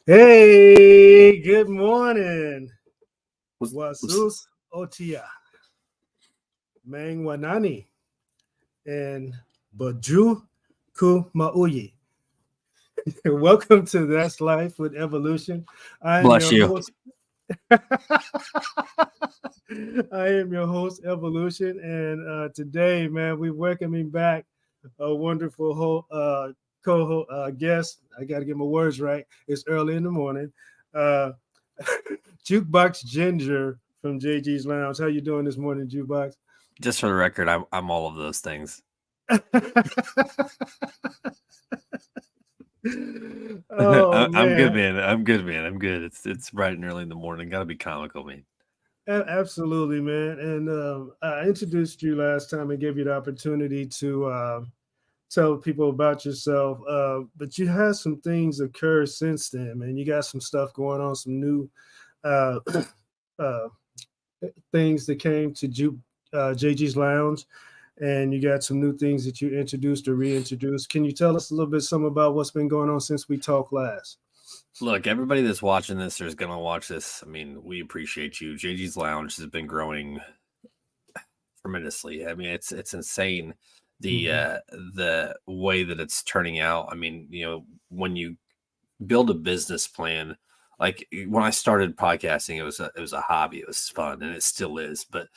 Hey, good morning. Wasus Otia, Mang Wanani, and Baju Ku Mauyi. Welcome to That's Life with Ev.O.Lution. I am Bless your you. host. I am your host, Ev.O.Lution, and today, man, we're welcoming back a wonderful guest. I got to get my words right. It's early in the morning. Jukebox Ginger from JG's Lounge. How you doing this morning, Jukebox? Just for the record, I'm all of those things. Oh, I'm good, man. I'm good. It's bright and early in the morning. Got to be comical, man. Absolutely, man. And I introduced you last time and gave you the opportunity to tell people about yourself. But you had some things occur since then, man. You got some stuff going on, some new uh, uh, things that came to JG's Lounge, and you got some new things that you introduced or reintroduced. Can you tell us a little bit something about what's been going on since we talked last? Look, everybody that's watching this or is going to watch this, I mean, we appreciate you. JG's Lounge has been growing tremendously. I mean, it's insane the way that it's turning out. I mean, when you build a business plan, like when I started podcasting, it was a hobby. It was fun, and it still is, but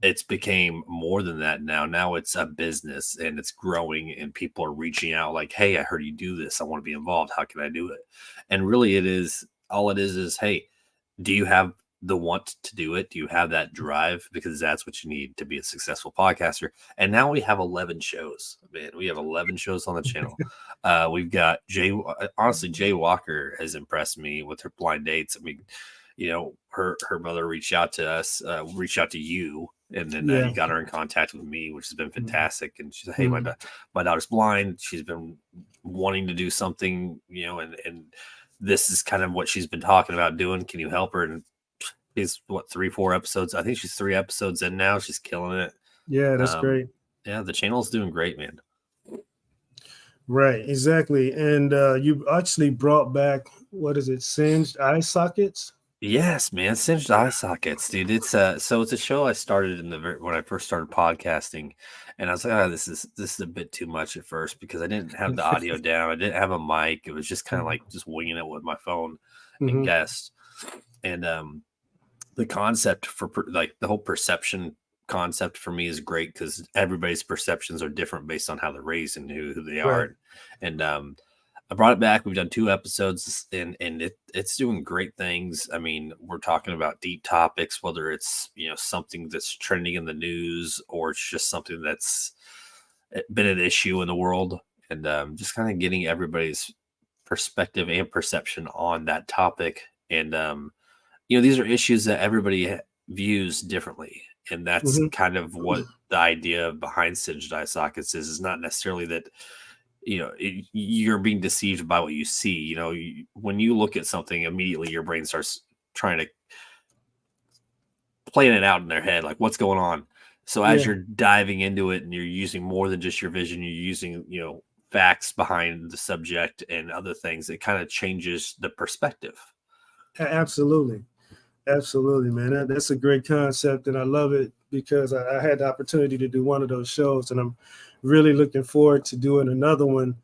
it's became more than that now. Now it's a business, and it's growing, and people are reaching out like, hey, I heard you do this. I want to be involved. How can I do it? And really all it is, hey, do you have the want to do it? Do you have that drive? Because that's what you need to be a successful podcaster. And now we have 11 shows, man. We have 11 shows on the channel. We've got Jay Walker has impressed me with her blind dates. I mean, her mother reached out to us, reached out to you, and then you got her in contact with me, which has been fantastic. And she said, hey, my daughter's blind. She's been wanting to do something, and this is kind of what she's been talking about doing. Can you help her? And she's 3-4 episodes. I think she's 3 episodes in now. She's killing it. Yeah, that's great. Yeah, the channel's doing great, man. Right, exactly. And you actually brought back, what is it, Singed Eye Sockets? Yes, man, Singed Eye Sockets, dude. It's so it's a show I started when I first started podcasting, and I was like, oh, this is a bit too much at first because I didn't have the audio down. I didn't have a mic. It was just kind of like just winging it with my phone and guests. And the concept for like the whole perception concept for me is great because everybody's perceptions are different based on how they're raised and who they are. And I brought it back. We've done 2 episodes and it's doing great things. I mean, we're talking about deep topics, whether it's, something that's trending in the news or it's just something that's been an issue in the world, and just kind of getting everybody's perspective and perception on that topic. And, these are issues that everybody views differently. And that's kind of what the idea behind Singed Eye Sockets is not necessarily that, you're being deceived by what you see. When you look at something, immediately your brain starts trying to plan it out in their head, like what's going on. So as you're diving into it and you're using more than just your vision, you're using, facts behind the subject and other things, it kind of changes the perspective. Absolutely, man. That's a great concept, and I love it because I had the opportunity to do one of those shows, and I'm really looking forward to doing another one.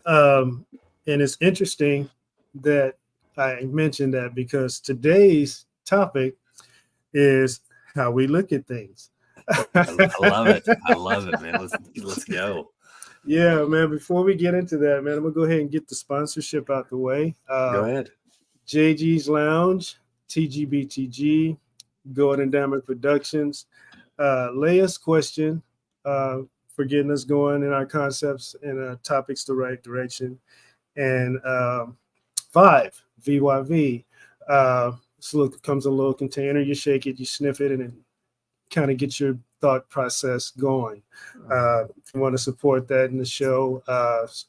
And it's interesting that I mentioned that because today's topic is how we look at things. I love it. I love it, man. Let's go. Yeah, man. Before we get into that, man, I'm gonna go ahead and get the sponsorship out the way. Go ahead. JG's Lounge, TGBTG, Golden Diamond Productions. Leia's question for getting us going in our concepts and topics the right direction. And 5, VYV, comes in a little container. You shake it, you sniff it, and it kind of gets your thought process going. If you want to support that in the show,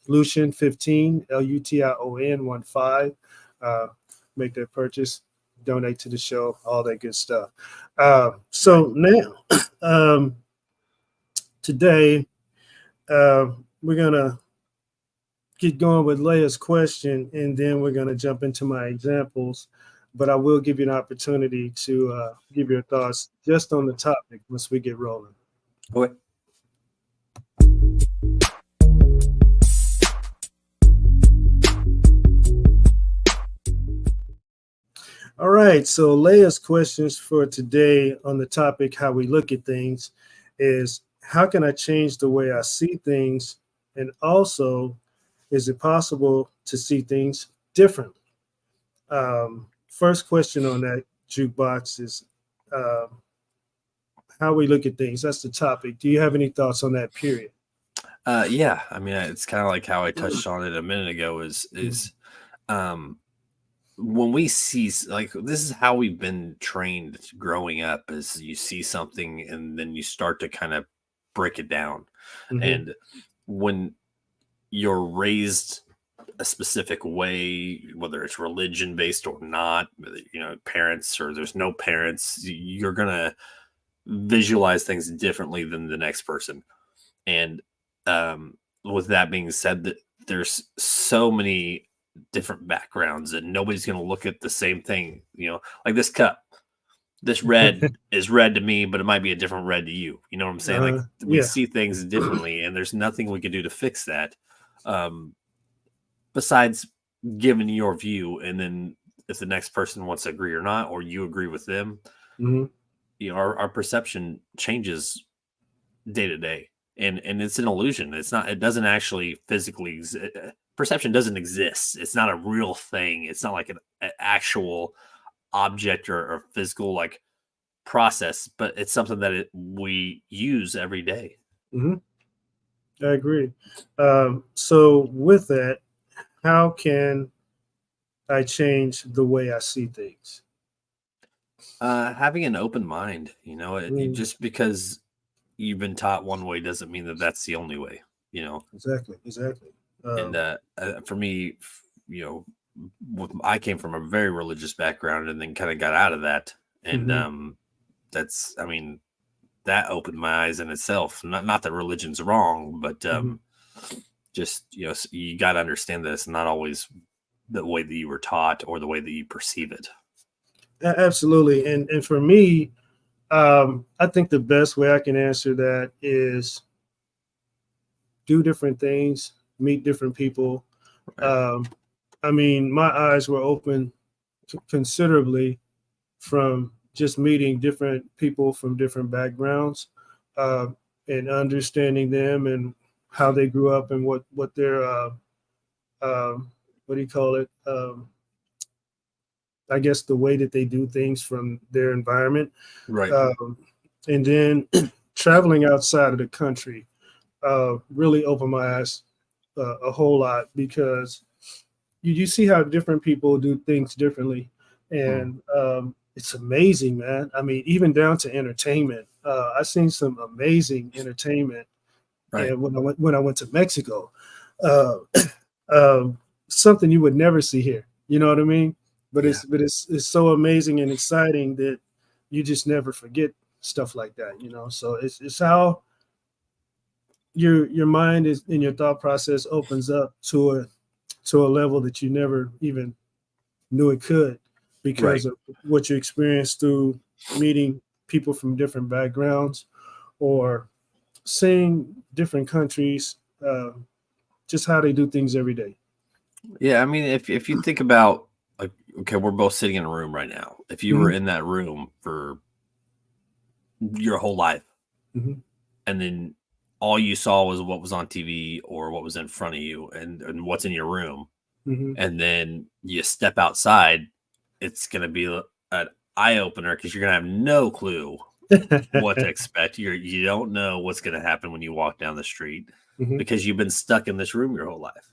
Lution 15, Lution 15, make that purchase, donate to the show, all that good stuff. So now, today, we're gonna get going with Leia's question, and then we're gonna jump into my examples. But I will give you an opportunity to give your thoughts just on the topic once we get rolling. Okay. All right. So Leia's questions for today on the topic, how we look at things, is how can I change the way I see things? And also, is it possible to see things differently? First question on that jukebox is how we look at things. That's the topic. Do you have any thoughts on that period? Yeah, I mean, it's kind of like how I touched on it a minute ago. Is when we see, like, this is how we've been trained growing up. Is you see something and then you start to kind of break it down, and when you're raised a specific way, whether it's religion based or not, parents or there's no parents, you're gonna visualize things differently than the next person. And with that being said, that there's so many different backgrounds and nobody's going to look at the same thing, like this cup. This red is red to me, but it might be a different red to you. You know what I'm saying? Like we see things differently, and there's nothing we can do to fix that. Besides giving your view, and then if the next person wants to agree or not, or you agree with them, our perception changes day to day, and it's an illusion. It doesn't actually physically exist. Perception doesn't exist. It's not a real thing. It's not like an actual object or physical like process, but it's something that we use every day. I agree. So with that, how can I change the way I see things? Having an open mind, just because you've been taught one way doesn't mean that that's the only way, Exactly. And for me, I came from a very religious background and then kind of got out of that. And that opened my eyes in itself. Not that religion's wrong, but just, you got to understand that it's not always the way that you were taught or the way that you perceive it. Absolutely. And for me, I think the best way I can answer that is do different things, meet different people. Right. My eyes were open considerably from just meeting different people from different backgrounds, and understanding them and how they grew up and what their what do you call it? I guess the way that they do things from their environment. Right. And then traveling outside of the country really opened my eyes a whole lot, because you see how different people do things differently. And it's amazing, man. I mean, even down to entertainment. I've seen some amazing entertainment. Right. And when I went to Mexico, something you would never see here. You know what I mean? But it's so amazing and exciting that you just never forget stuff like that. So it's how your mind is in your thought process opens up to a level that you never even knew it could, because of what you experienced through meeting people from different backgrounds or seeing different countries, just how they do things every day. Yeah, I mean, if you think about, like, okay, we're both sitting in a room right now. If you were in that room for your whole life, and then all you saw was what was on TV or what was in front of you and what's in your room, and then you step outside, it's going to be an eye opener, because you're going to have no clue what to expect. You don't know what's going to happen when you walk down the street, because you've been stuck in this room your whole life.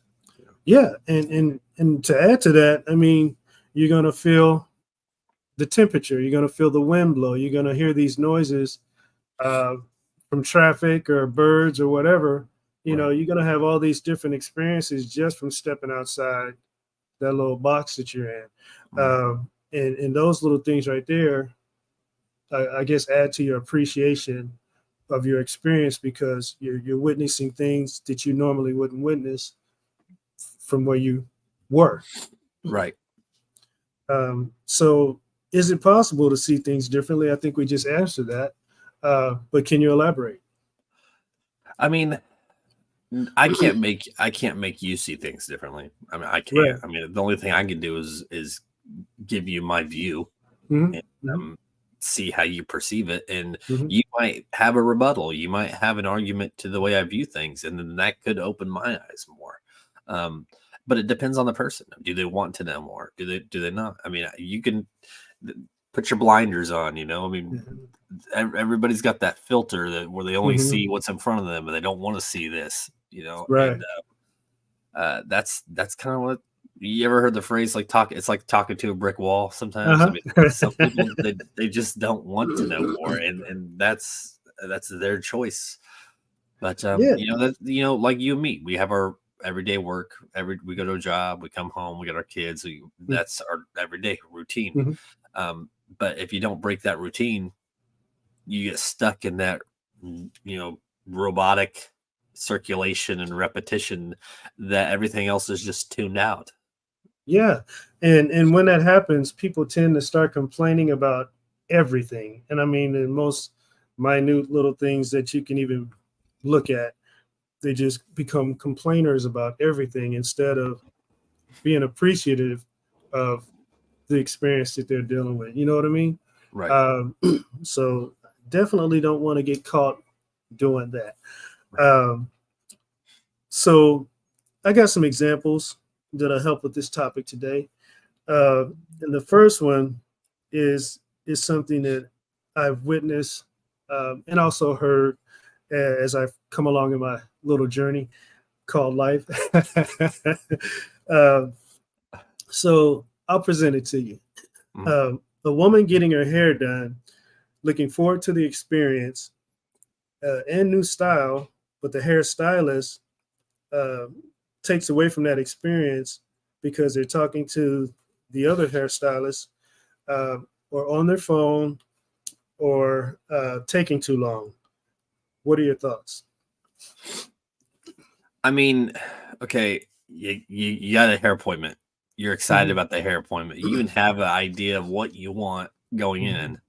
Yeah, and to add to that, I mean, you're going to feel the temperature. You're going to feel the wind blow. You're going to hear these noises uh, from traffic or birds or whatever. Right. You're going to have all these different experiences just from stepping outside that little box that you're in. Right. And those little things right there, I guess, add to your appreciation of your experience, because you're witnessing things that you normally wouldn't witness from where you were. Right. So is it possible to see things differently? I think we just answered that. But can you elaborate? I mean, I can't make you see things differently. I mean, I can't. Right. I mean, the only thing I can do is give you my view Mm-hmm. and Mm-hmm. see how you perceive it. And Mm-hmm. you might have a rebuttal. You might have an argument to the way I view things, and then that could open my eyes more. But it depends on the person. Do they want to know more? Do they not? I mean, you can put your blinders on. I mean, everybody's got that filter where they only Mm-hmm. see what's in front of them, and they don't want to see this. Right. And that's kind of what. You ever heard the phrase like talk? It's like talking to a brick wall. Sometimes, I mean, some people they just don't want to know more, and that's their choice. But Yeah. like you and me, we have our everyday work. We go to a job, we come home, we got our kids. That's our everyday routine. Mm-hmm. But if you don't break that routine, you get stuck in that robotic circulation and repetition that everything else is just tuned out. Yeah. And when that happens, people tend to start complaining about everything. And I mean, the most minute little things that you can even look at, they just become complainers about everything instead of being appreciative of the experience that they're dealing with. You know what I mean? Right. So definitely don't want to get caught doing that. Right. So I got some examples that'll help with this topic today. And the first one is something that I've witnessed and also heard as I've come along in my little journey called life. So I'll present it to you. A woman getting her hair done, looking forward to the experience and new style, but the hairstylist takes away from that experience because they're talking to the other hairstylist or on their phone or taking too long. What are your thoughts? I mean, okay, you got a hair appointment. You're excited about the hair appointment. You even have an idea of what you want going in.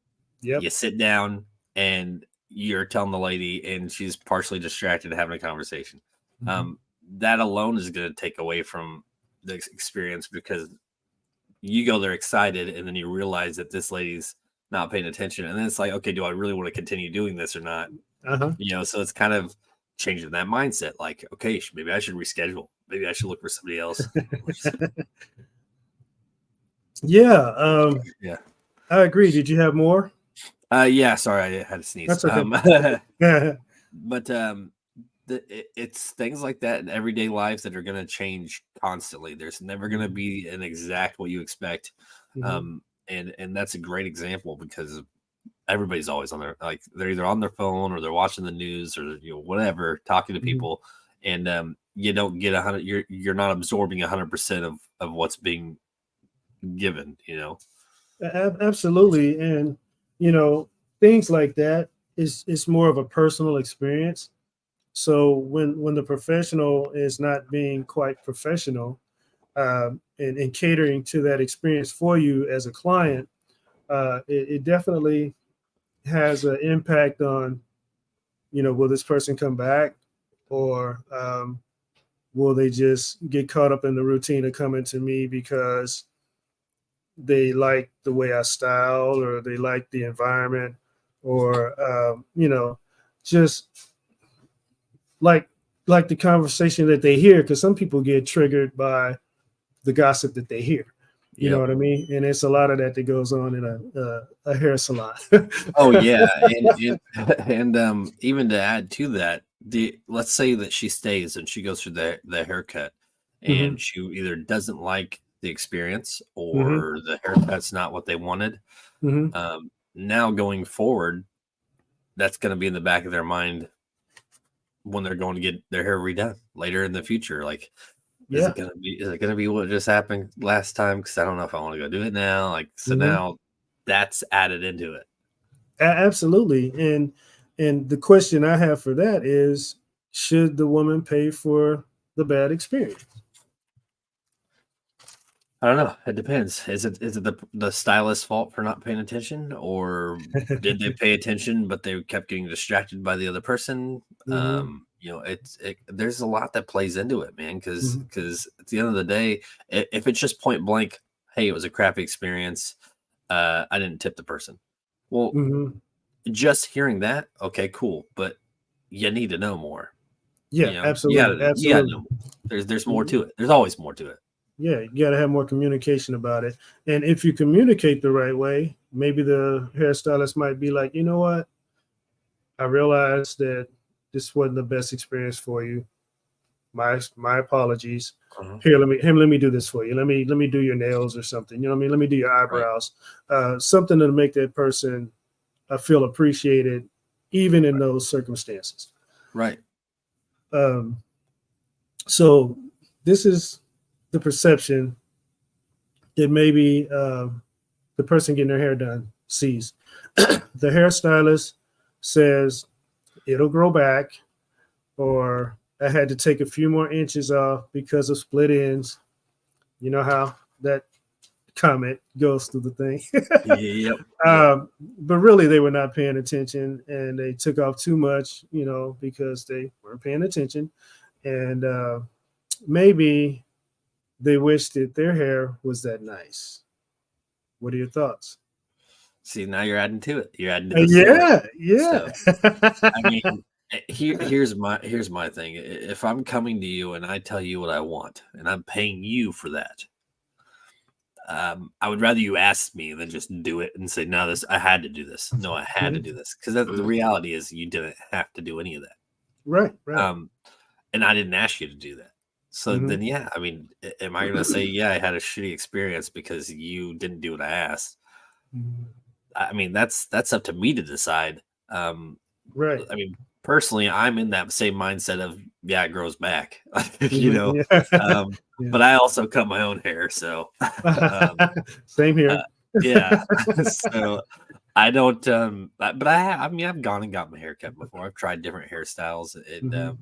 Yep. You sit down and you're telling the lady, and she's partially distracted having a conversation. That alone is going to take away from the experience because you go there excited, and then you realize that this lady's not paying attention, and then it's like, okay, do I really want to continue doing this or not? So it's kind of changing that mindset. Like, okay, maybe I should reschedule. Maybe I should look for somebody else. Yeah. Yeah. I agree. Did you have more? Yeah. Sorry, I had to sneeze. That's okay. But it's things like that in everyday life that are going to change constantly. There's never going to be an exact what you expect. And that's a great example because everybody's always on their, like, they're either on their phone or they're watching the news or whatever, talking to people, and you don't get 100. You're not absorbing 100% of what's being given. Absolutely. And things like that is more of a personal experience. So when the professional is not being quite professional and catering to that experience for you as a client, it definitely has an impact on, will this person come back, or will they just get caught up in the routine of coming to me because they like the way I style or they like the environment or, just like the conversation that they hear, because some people get triggered by the gossip that they hear. You know what I mean? And it's a lot of that goes on in a hair salon. Oh yeah, and even to add to that, let's say that she stays and she goes through the haircut, and she either doesn't like the experience, Mm-hmm. or the haircut's not what they wanted. Mm-hmm. Now going forward, that's going to be in the back of their mind when they're going to get their hair redone later in the future. Like, Yeah. is it gonna be what just happened last time? Because I don't know if I want to go do it now. Like, so Mm-hmm. now that's added into it. Absolutely. And the question I have for that is, should the woman pay for the bad experience? I don't know. It depends. Is it the stylist's fault for not paying attention, or did they pay attention but they kept getting distracted by the other person? Mm-hmm. There's a lot that plays into it, man. Because Mm-hmm. at the end of the day, if it's just point blank, hey, it was a crappy experience. I didn't tip the person. Well, Mm-hmm. just hearing that, okay, cool, but you need to know more. Yeah, You absolutely. gotta know Absolutely. more. There's more Mhm. to it. There's always more to it. Yeah, you got to have more communication about it. And if you communicate the right way, maybe the hairstylist might be like, you know what? I realized that this wasn't the best experience for you. My apologies. Uh-huh. Here, let me do this for you. Let me do your nails or something. You know what I mean? Let me do your Right. eyebrows. Something to make that person feel appreciated, even in those circumstances. Right. Um, so this is the perception that maybe the person getting their hair done sees. The hairstylist says it'll grow back, or I had to take a few more inches off because of split ends. You know how that comment goes through the thing. Yep. Yep. But really, they were not paying attention, and they took off too much, because they weren't paying attention. And maybe they wished that their hair was that nice. What are your thoughts? See, now you're adding to it. You're adding to the story. Yeah, yeah. So, I mean, here's my thing. If I'm coming to you and I tell you what I want, and I'm paying you for that, I would rather you ask me than just do it and say, "No, this I had to do this. No, I had to Mhm. do this," because the reality is you didn't have to do any of that. Right, right. And I didn't ask you to do that. So Hmm. then, yeah, I mean, am I going to say, yeah, I had a shitty experience because you didn't do what I asked? I mean, that's up to me to decide. Um, Right. I mean, personally, I'm in that same mindset of, yeah, it grows back, you Hmm. know. Yeah. Um, Yeah. but I also cut my own hair, so um, Same uh, here. yeah. So I don't. But I mean, I've gone and got my hair cut before. I've tried different hairstyles, and Hmm.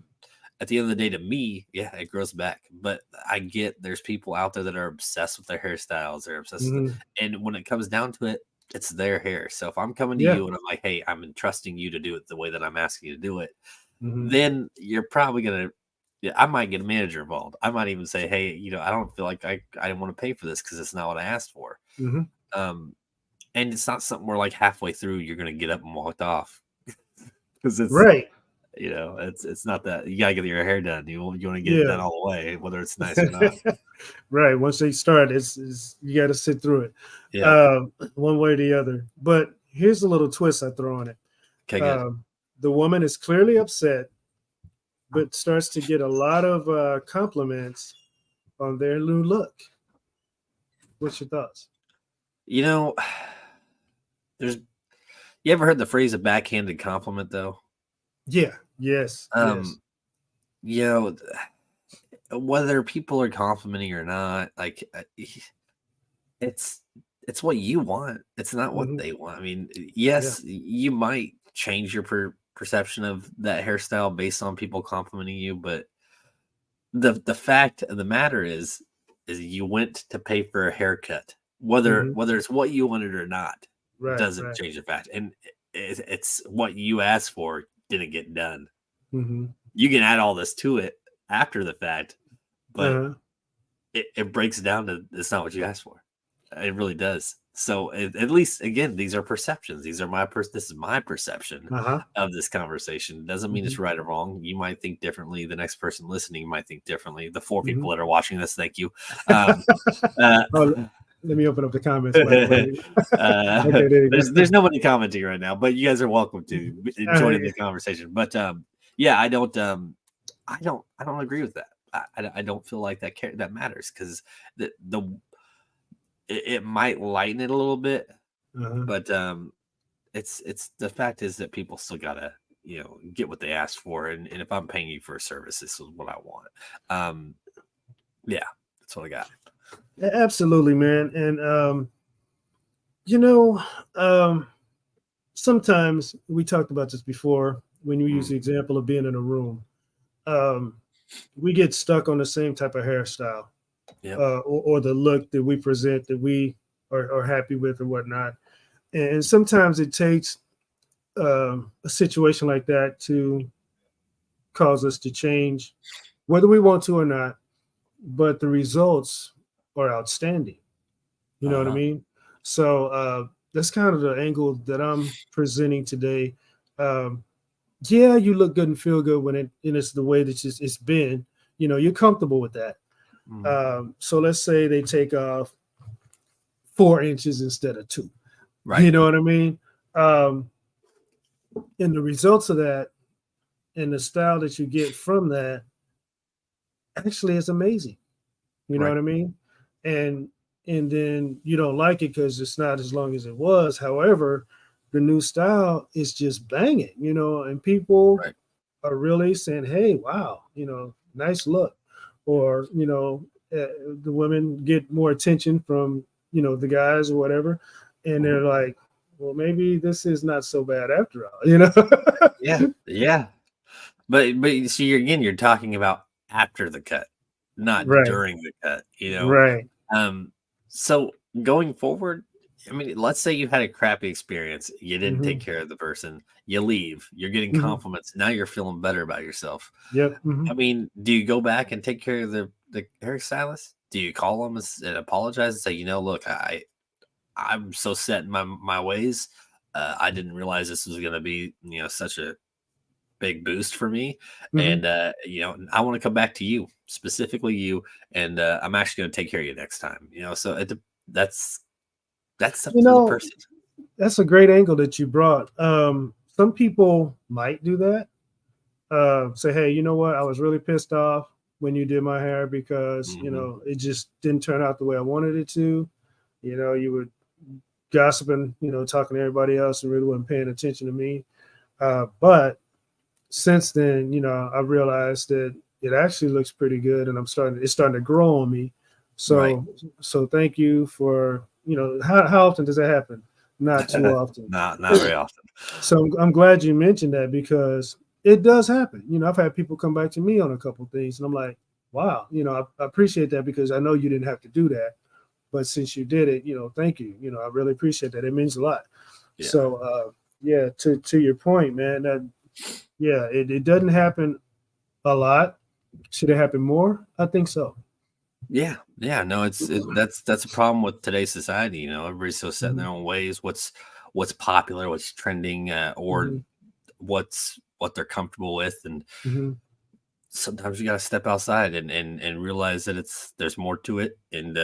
at the end of the day, to me, yeah, it grows back. But I get there's people out there that are obsessed with their hairstyles. They're obsessed with it. Hmm. And when it comes down to it, it's their hair. So if I'm coming to Yeah. you and I'm like, hey, I'm entrusting you to do it the way that I'm asking you to do it, Hmm. then you're probably gonna. Yeah, I might get a manager involved. I might even say, hey, I don't feel like I didn't want to pay for this because it's not what I asked for. Hmm. Um, and it's not something where like halfway through you're gonna get up and walk off because it's Right. it's not that you gotta get your hair done. You want to get it Yeah. done all the way, whether it's nice or not. Right. Once they start, it's you got to sit through it, Yeah. one way or the other. But here's a little twist I throw on it. Okay. Good. Um, the woman is clearly upset, but starts to get a lot of compliments on their new look. What's your thoughts? You know, there's you ever heard the phrase a backhanded compliment though? Yeah. Yes. Yes. Um, you know, whether people are complimenting or not, like it's it's what you want. It's not what Hmm. they want. I mean, Yeah. yes, you might change your perception of that hairstyle based on people complimenting you, but the fact of the matter is you went to pay for a haircut, whether Hmm. whether it's what you wanted or not, Right. doesn't Right. change the fact. And it's what you asked for didn't get done. Hmm. You can add all this to it after the fact, but Uh-huh. it breaks down to it's not what you asked for. It really does. So at least again, these are perceptions. These are this is my perception Uh-huh. of this conversation. Doesn't mean Hmm. it's right or wrong. You might think differently. The next person listening might think differently. The four Hmm. people that are watching this, thank you. Um, uh, Oh, let me open up the comments, by the way. Okay, there you go. there's nobody commenting right now, but you guys are welcome to join in Uh, the conversation. But yeah, I don't agree with that. I don't feel like that matters because the it might lighten it a little bit, Uh-huh. but it's the fact is that people still gotta get what they asked for, and if I'm paying you for a service, this is what I want. Um, yeah, that's what I got. Absolutely, man. And you know, um, sometimes we talked about this before when you use Mm, the example of being in a room. Um, we get stuck on the same type of hairstyle, yep. or the look that we present that we are happy with or whatnot. And sometimes it takes a situation like that to cause us to change, whether we want to or not. But the results are outstanding. You know what I Uh-huh. mean? So that's kind of the angle that I'm presenting today. Um, yeah, you look good and feel good when and it's the way that it's been. You're comfortable with that. Mm, So let's say they take off 4 inches instead of two. right. You know what I mean? Um, and the results of that and the style that you get from that actually is amazing. You know Right. what I mean? And and then you don't like it because it's not as long as it was. However, the new style is just banging, and people Right. are really saying, "Hey, wow, nice look," or the women get more attention from the guys or whatever, and Mhm. they're like, "Well, maybe this is not so bad after all." Yeah. Yeah. But you see, you're talking about after the cut, not Right, during the cut. right. Um, so going forward, I mean, let's say you had a crappy experience, you didn't take Hmm. care of the person, you leave, you're getting Hmm. compliments, now you're feeling better about yourself. Yep. Hmm. I mean, do you go back and take care of the hairstylist? Do you call them and apologize and say, look, I'm so set in my ways. I didn't realize this was going to be such a big boost for me, Hmm. and I want to come back to you, specifically you, and I'm actually going to take care of you next time. So that's that's up You to the know, person. that's a great angle that you brought. Some people might do that. Say, hey, you know what? I was really pissed off when you did my hair because Hmm. it just didn't turn out the way I wanted it to. You were gossiping, talking to everybody else and really wasn't paying attention to me. But since then, I realized that it actually looks pretty good, and it's starting to grow on me. Right. So thank you for, how often does that happen? Not too often. Not very often. So I'm glad you mentioned that because it does happen. I've had people come back to me on a couple things, and I'm like, wow, I appreciate that because I know you didn't have to do that, but since you did it, thank you. I really appreciate that. It means a lot. Yeah. So yeah, to your point, man, that yeah, it doesn't happen a lot. Should it happen more? I think so. Yeah, yeah, no, that's a problem with today's society. Everybody's so set in their Hmm. own ways. What's popular, what's trending, or Hmm. what they're comfortable with, and Hmm. sometimes you got to step outside and realize that there's more to it. And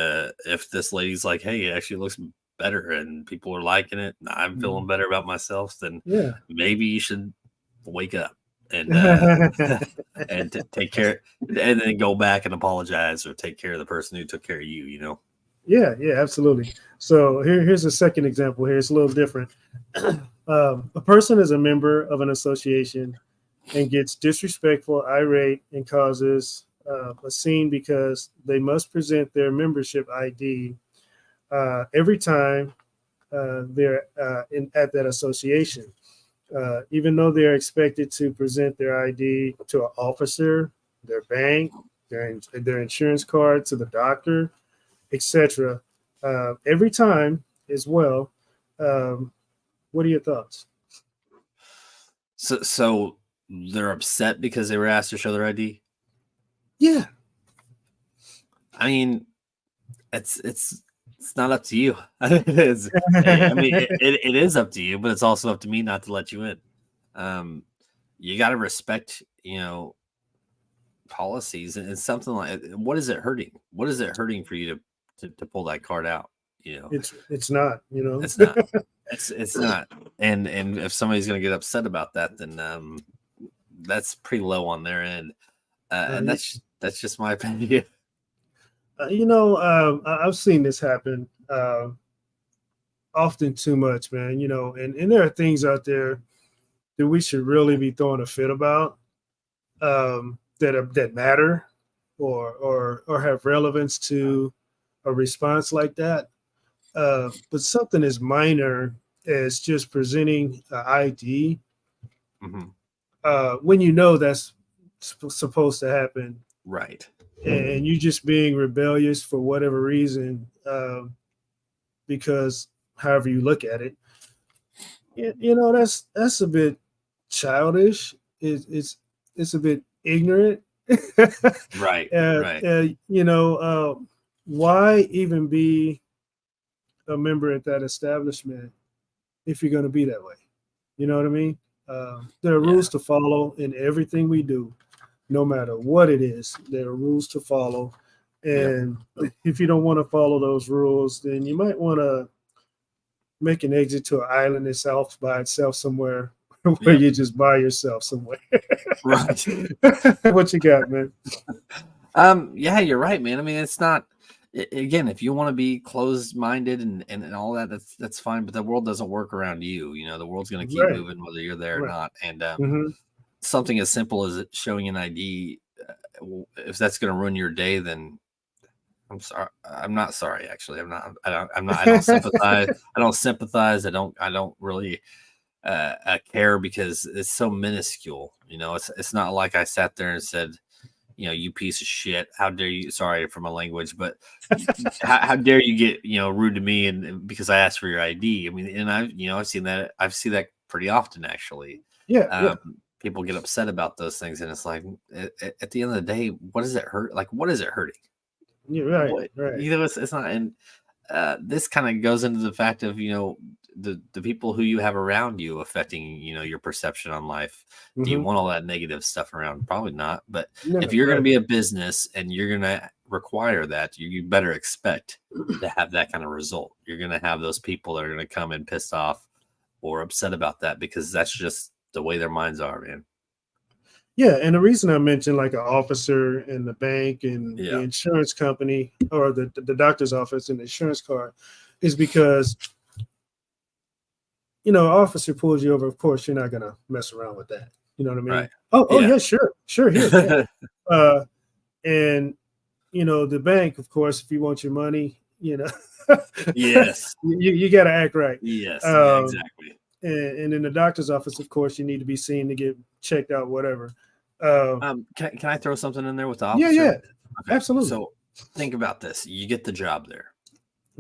if this lady's like, hey, it actually looks better, and people are liking it, and I'm Hmm. feeling better about myself, then Yeah. maybe you should wake up and and take care, and then go back and apologize or take care of the person who took care of you. Yeah, yeah, absolutely. So here's a second example. Here it's a little different. A person is a member of an association and gets disrespectful, irate, and causes a scene because they must present their membership ID every time they're at that association. Even though they're expected to present their ID to an officer, their bank, their insurance card, to the doctor, etc. Every time as well. Um, what are your thoughts? So they're upset because they were asked to show their ID. Yeah. I mean, it's it's not up to you. I mean, it is up to you, but it's also up to me not to let you in. Um, you got to respect, policies, and it's something like, what is it hurting? What is it hurting for you to pull that card out? You know, It's not, it's not. It's not. And if somebody's going to get upset about that, then that's pretty low on their end. uh, And that's just my opinion. I've seen this happen often too much, man. And there are things out there that we should really be throwing a fit about, that matter, or have relevance to a response like that. But something as minor as just presenting an ID, Hmm. when you know that's supposed to happen, Right. and you just being rebellious for whatever reason, because however you look at it, that's a bit childish. It's a bit ignorant. Right. uh, Right. uh, you know, why even be a member at that establishment if you're going to be that way? You know what I mean? There are Yeah. rules to follow in everything we do, no matter what it is. There are rules to follow. Yep. And if you don't want to follow those rules, then you might want to make an exit to an island itself by itself somewhere where Yep. you just by yourself somewhere. Right. What you got, man? Yeah, you're right, man. I mean, it's not again, if you want to be closed minded and all that, that's fine, but the world doesn't work around you. The world's gonna keep Right, moving whether you're there or right. not. And Hmm. something as simple as showing an ID, if that's gonna ruin your day, then I'm sorry. I'm not sorry, actually. I'm not. I don't. I'm not. I don't sympathize. I don't sympathize. I don't really care because it's so minuscule. It's not like I sat there and said, you piece of shit. How dare you? Sorry for my language, but how dare you get rude to me and because I asked for your ID? I mean, and I've seen that. I've seen that pretty often actually. Yeah, yeah. Um, People get upset about those things, and it's like at the end of the day, what does it hurt? Like, what is it hurting? You're right, What right. it's not. And this kind of goes into the fact of the people who you have around you affecting your perception on life. Do you Hmm. want all that negative stuff around? Probably not. But No, if you're going to right. be a business and you're going to require that, you better expect to have that kind of result. You're going to have those people that are going to come in pissed off or upset about that because that's just the way their minds are, man. Yeah, and the reason I mentioned like an officer in the bank and the Yeah. insurance company or the doctor's office and the insurance card is because officer pulls you over. Of course, you're not gonna mess around with that. You know what I Right. mean? Oh Yeah. yeah, sure, here, yeah. Uh, and the bank, of course, if you want your money, Yes. you got to act right. Yes. Yeah. Um, Exactly. and in the doctor's office, of course, you need to be seen to get checked out, whatever. Uh, Can I throw something in there with the yeah, officer? yeah, Okay, absolutely. so think about this: you get the job there,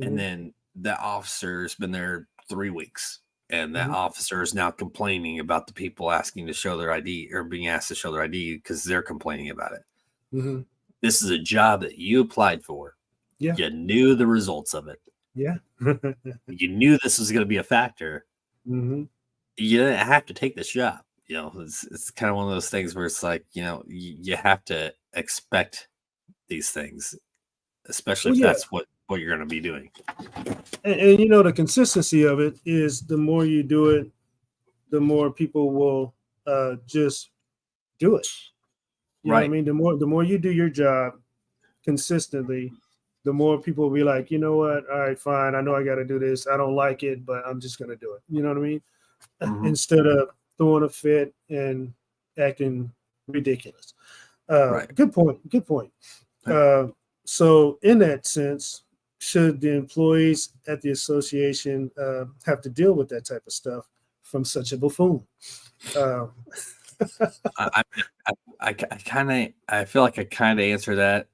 and Hmm. then that officer's been there 3 weeks, and that Hmm. officer is now complaining about the people asking to show their ID or being asked to show their ID because they're complaining about it. Hmm. This is a job that you applied for. Yeah, You knew the results of it. yeah. You knew this was going to be a factor. Hmm. You didn't have to take this job. It's kind of one of those things where it's like, you have to expect these things, especially Well, if yeah, that's what you're going to be doing. and the consistency of it is the more you do it, the more people will just do it. You know what I Right. mean? The more you do your job consistently, the more people will be like, you know what? All right, fine. I know I got to do this. I don't like it, but I'm just gonna do it. You know what I mean? Hmm. Instead of throwing a fit and acting ridiculous. Right. Good point. Good point. Yep. Uh, so, in that sense, should the employees at the association have to deal with that type of stuff from such a buffoon? Uh, I kind of I feel like I kind of answer that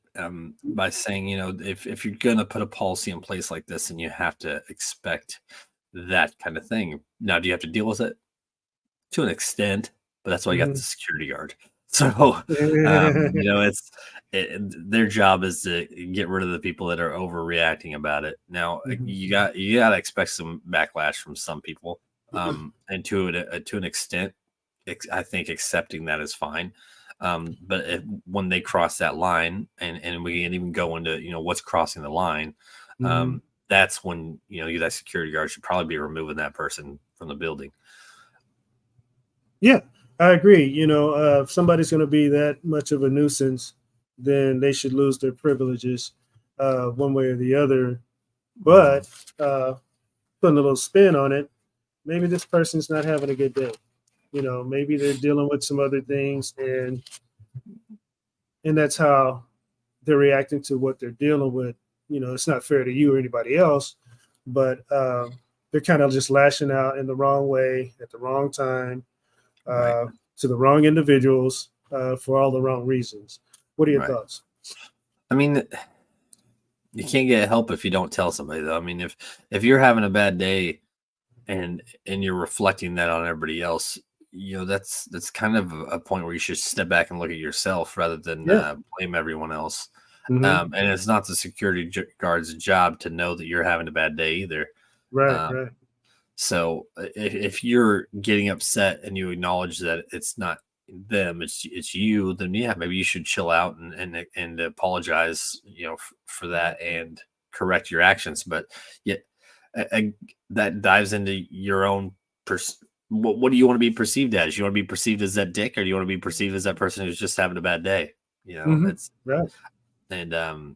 by saying, if you're going to put a policy in place like this, and you have to expect that kind of thing. Now, do you have to deal with it? To an extent, but that's why you got the mhm. security guard. So, their job is to get rid of the people that are overreacting about it. Now, Mhm. you got to expect some backlash from some people, and to an extent, I think accepting that is fine. But when they cross that line, and we can even go into what's crossing the line, Mhm. um, that's when that security guard should probably be removing that person from the building. Yeah, I agree. If somebody's going to be that much of a nuisance, then they should lose their privileges. one way or the other. But putting a little spin on it, maybe this person's not having a good day. Maybe they're dealing with some other things, and that's how they're reacting to what they're dealing with. It's not fair to you or anybody else, but they're kind of just lashing out in the wrong way at the wrong time Right. to the wrong individuals for all the wrong reasons. What are your Right. thoughts? I mean, you can't get help if you don't tell somebody, though. I mean, if you're having a bad day and you're reflecting that on everybody else, that's kind of a point where you should step back and look at yourself rather than Yeah. blame everyone else. Mm-hmm. And it's not the security guard's job to know that you're having a bad day either. Right. Um, Right. So if you're getting upset and you acknowledge that it's not them, it's you, then yeah, maybe you should chill out and apologize, for that and correct your actions. But yeah, that dives into your own what do you want to be perceived as? You want to be perceived as that dick, or do you want to be perceived as that person who's just having a bad day? Mm-hmm. It's Right. and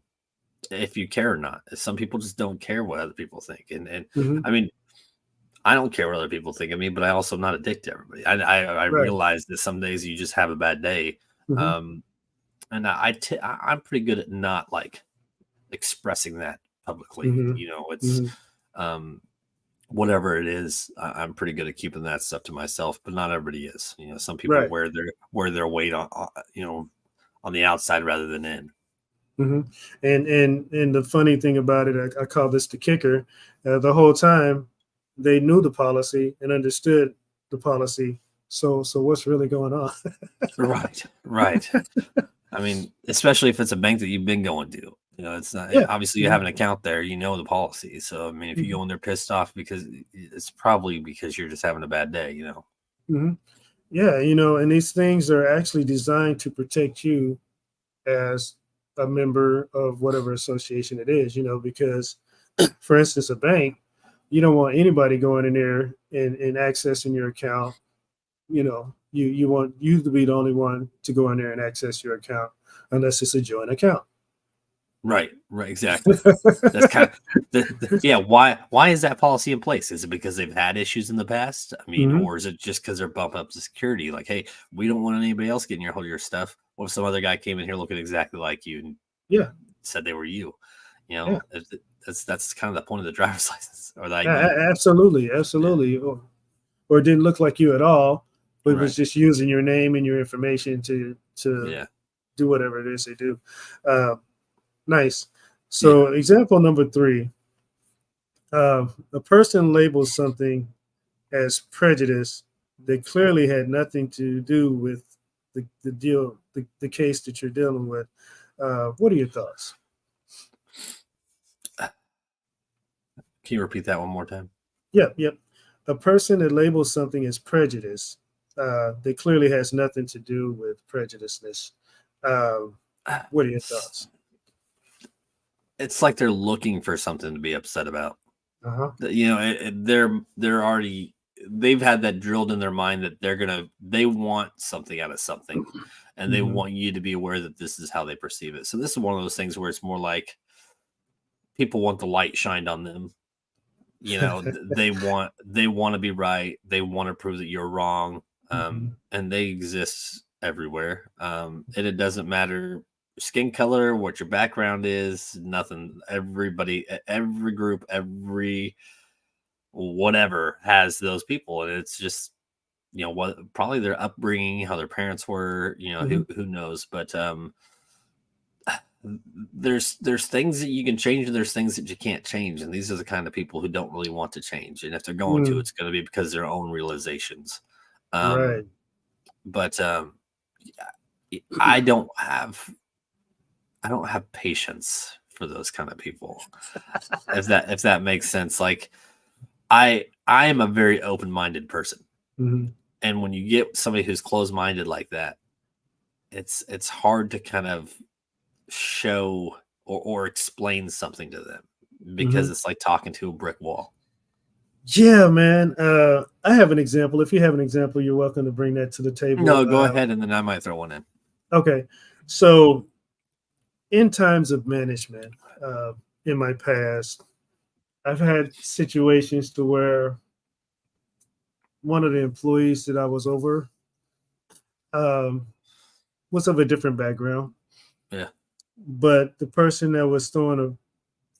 if you care or not. Some people just don't care what other people think, and Mm-hmm. I mean, I don't care what other people think of me, but I also am not a dick to everybody. I Right. realize that some days you just have a bad day, Mm-hmm. and I'm pretty good at not like expressing that publicly. Mm-hmm. It's Mm-hmm. um, whatever it is. I'm pretty good at keeping that stuff to myself, but not everybody is. Some people Right. wear their weight on on the outside rather than in. Mm-hmm. And the funny thing about it, I call this the kicker. The whole time, they knew the policy and understood the policy. So what's really going on? Right, right. I mean, especially if it's a bank that you've been going to. It's not Yeah. obviously you have an account there, the policy. So I mean, if you Mm-hmm. go in there pissed off because it's probably because you're just having a bad day. Mm-hmm. Yeah. And these things are actually designed to protect you as a member of whatever association it is. Because, for instance, a bank, you don't want anybody going in there and accessing your account. You want you to be the only one to go in there and access your account unless it's a joint account. Right, exactly. That's kind of yeah. Why is that policy in place? Is it because they've had issues in the past? I mean, Mm-hmm. or is it just because they're bumping up the security? Like, hey, we don't want anybody else getting your hold of your stuff. What if some other guy came in here looking exactly like you and Yeah. said they were you? Yeah. That's kind of the point of the driver's license or the Yeah, ID. absolutely, Yeah, absolutely. Or it didn't look like you at all, but it was right. just using your name and your information to Yeah. do whatever it is they do. Uh, nice. Yeah. So example number 3, a person labels something as prejudice that clearly had nothing to do with the deal, the case that you're dealing with. What are your thoughts? Can you repeat that one more time? Yep. A person that labels something as prejudice that clearly has nothing to do with prejudiceness. Um, what are your thoughts? It's like they're looking for something to be upset about. Uh-huh. They're already they've had that drilled in their mind that they want something out of something, and they Mm-hmm. want you to be aware that this is how they perceive it. So this is one of those things where it's more like people want the light shined on them. They want to be right. They want to prove that you're wrong. Mm-hmm. And they exist everywhere. And it doesn't matter skin color, what your background is, nothing. Everybody, every group, every whatever has those people, and it's just what probably their upbringing, how their parents were, Mm-hmm. who knows, but there's things that you can change and there's things that you can't change, and these are the kind of people who don't really want to change, and if they're going to, Mm, it's going to be because of their own realizations. right. But I don't have patience for those kind of people, if that makes sense. Like I am a very open-minded person, Mm-hmm. and when you get somebody who's closed-minded like that, it's hard to kind of show or explain something to them because Mm-hmm. it's like talking to a brick wall. Yeah, man. I have an example. If you have an example, you're welcome to bring that to the table. No, go ahead, and then I might throw one in. Okay. So in times of management, in my past, I've had situations to where one of the employees that I was over um, was of a different background, Yeah. but the person that was throwing a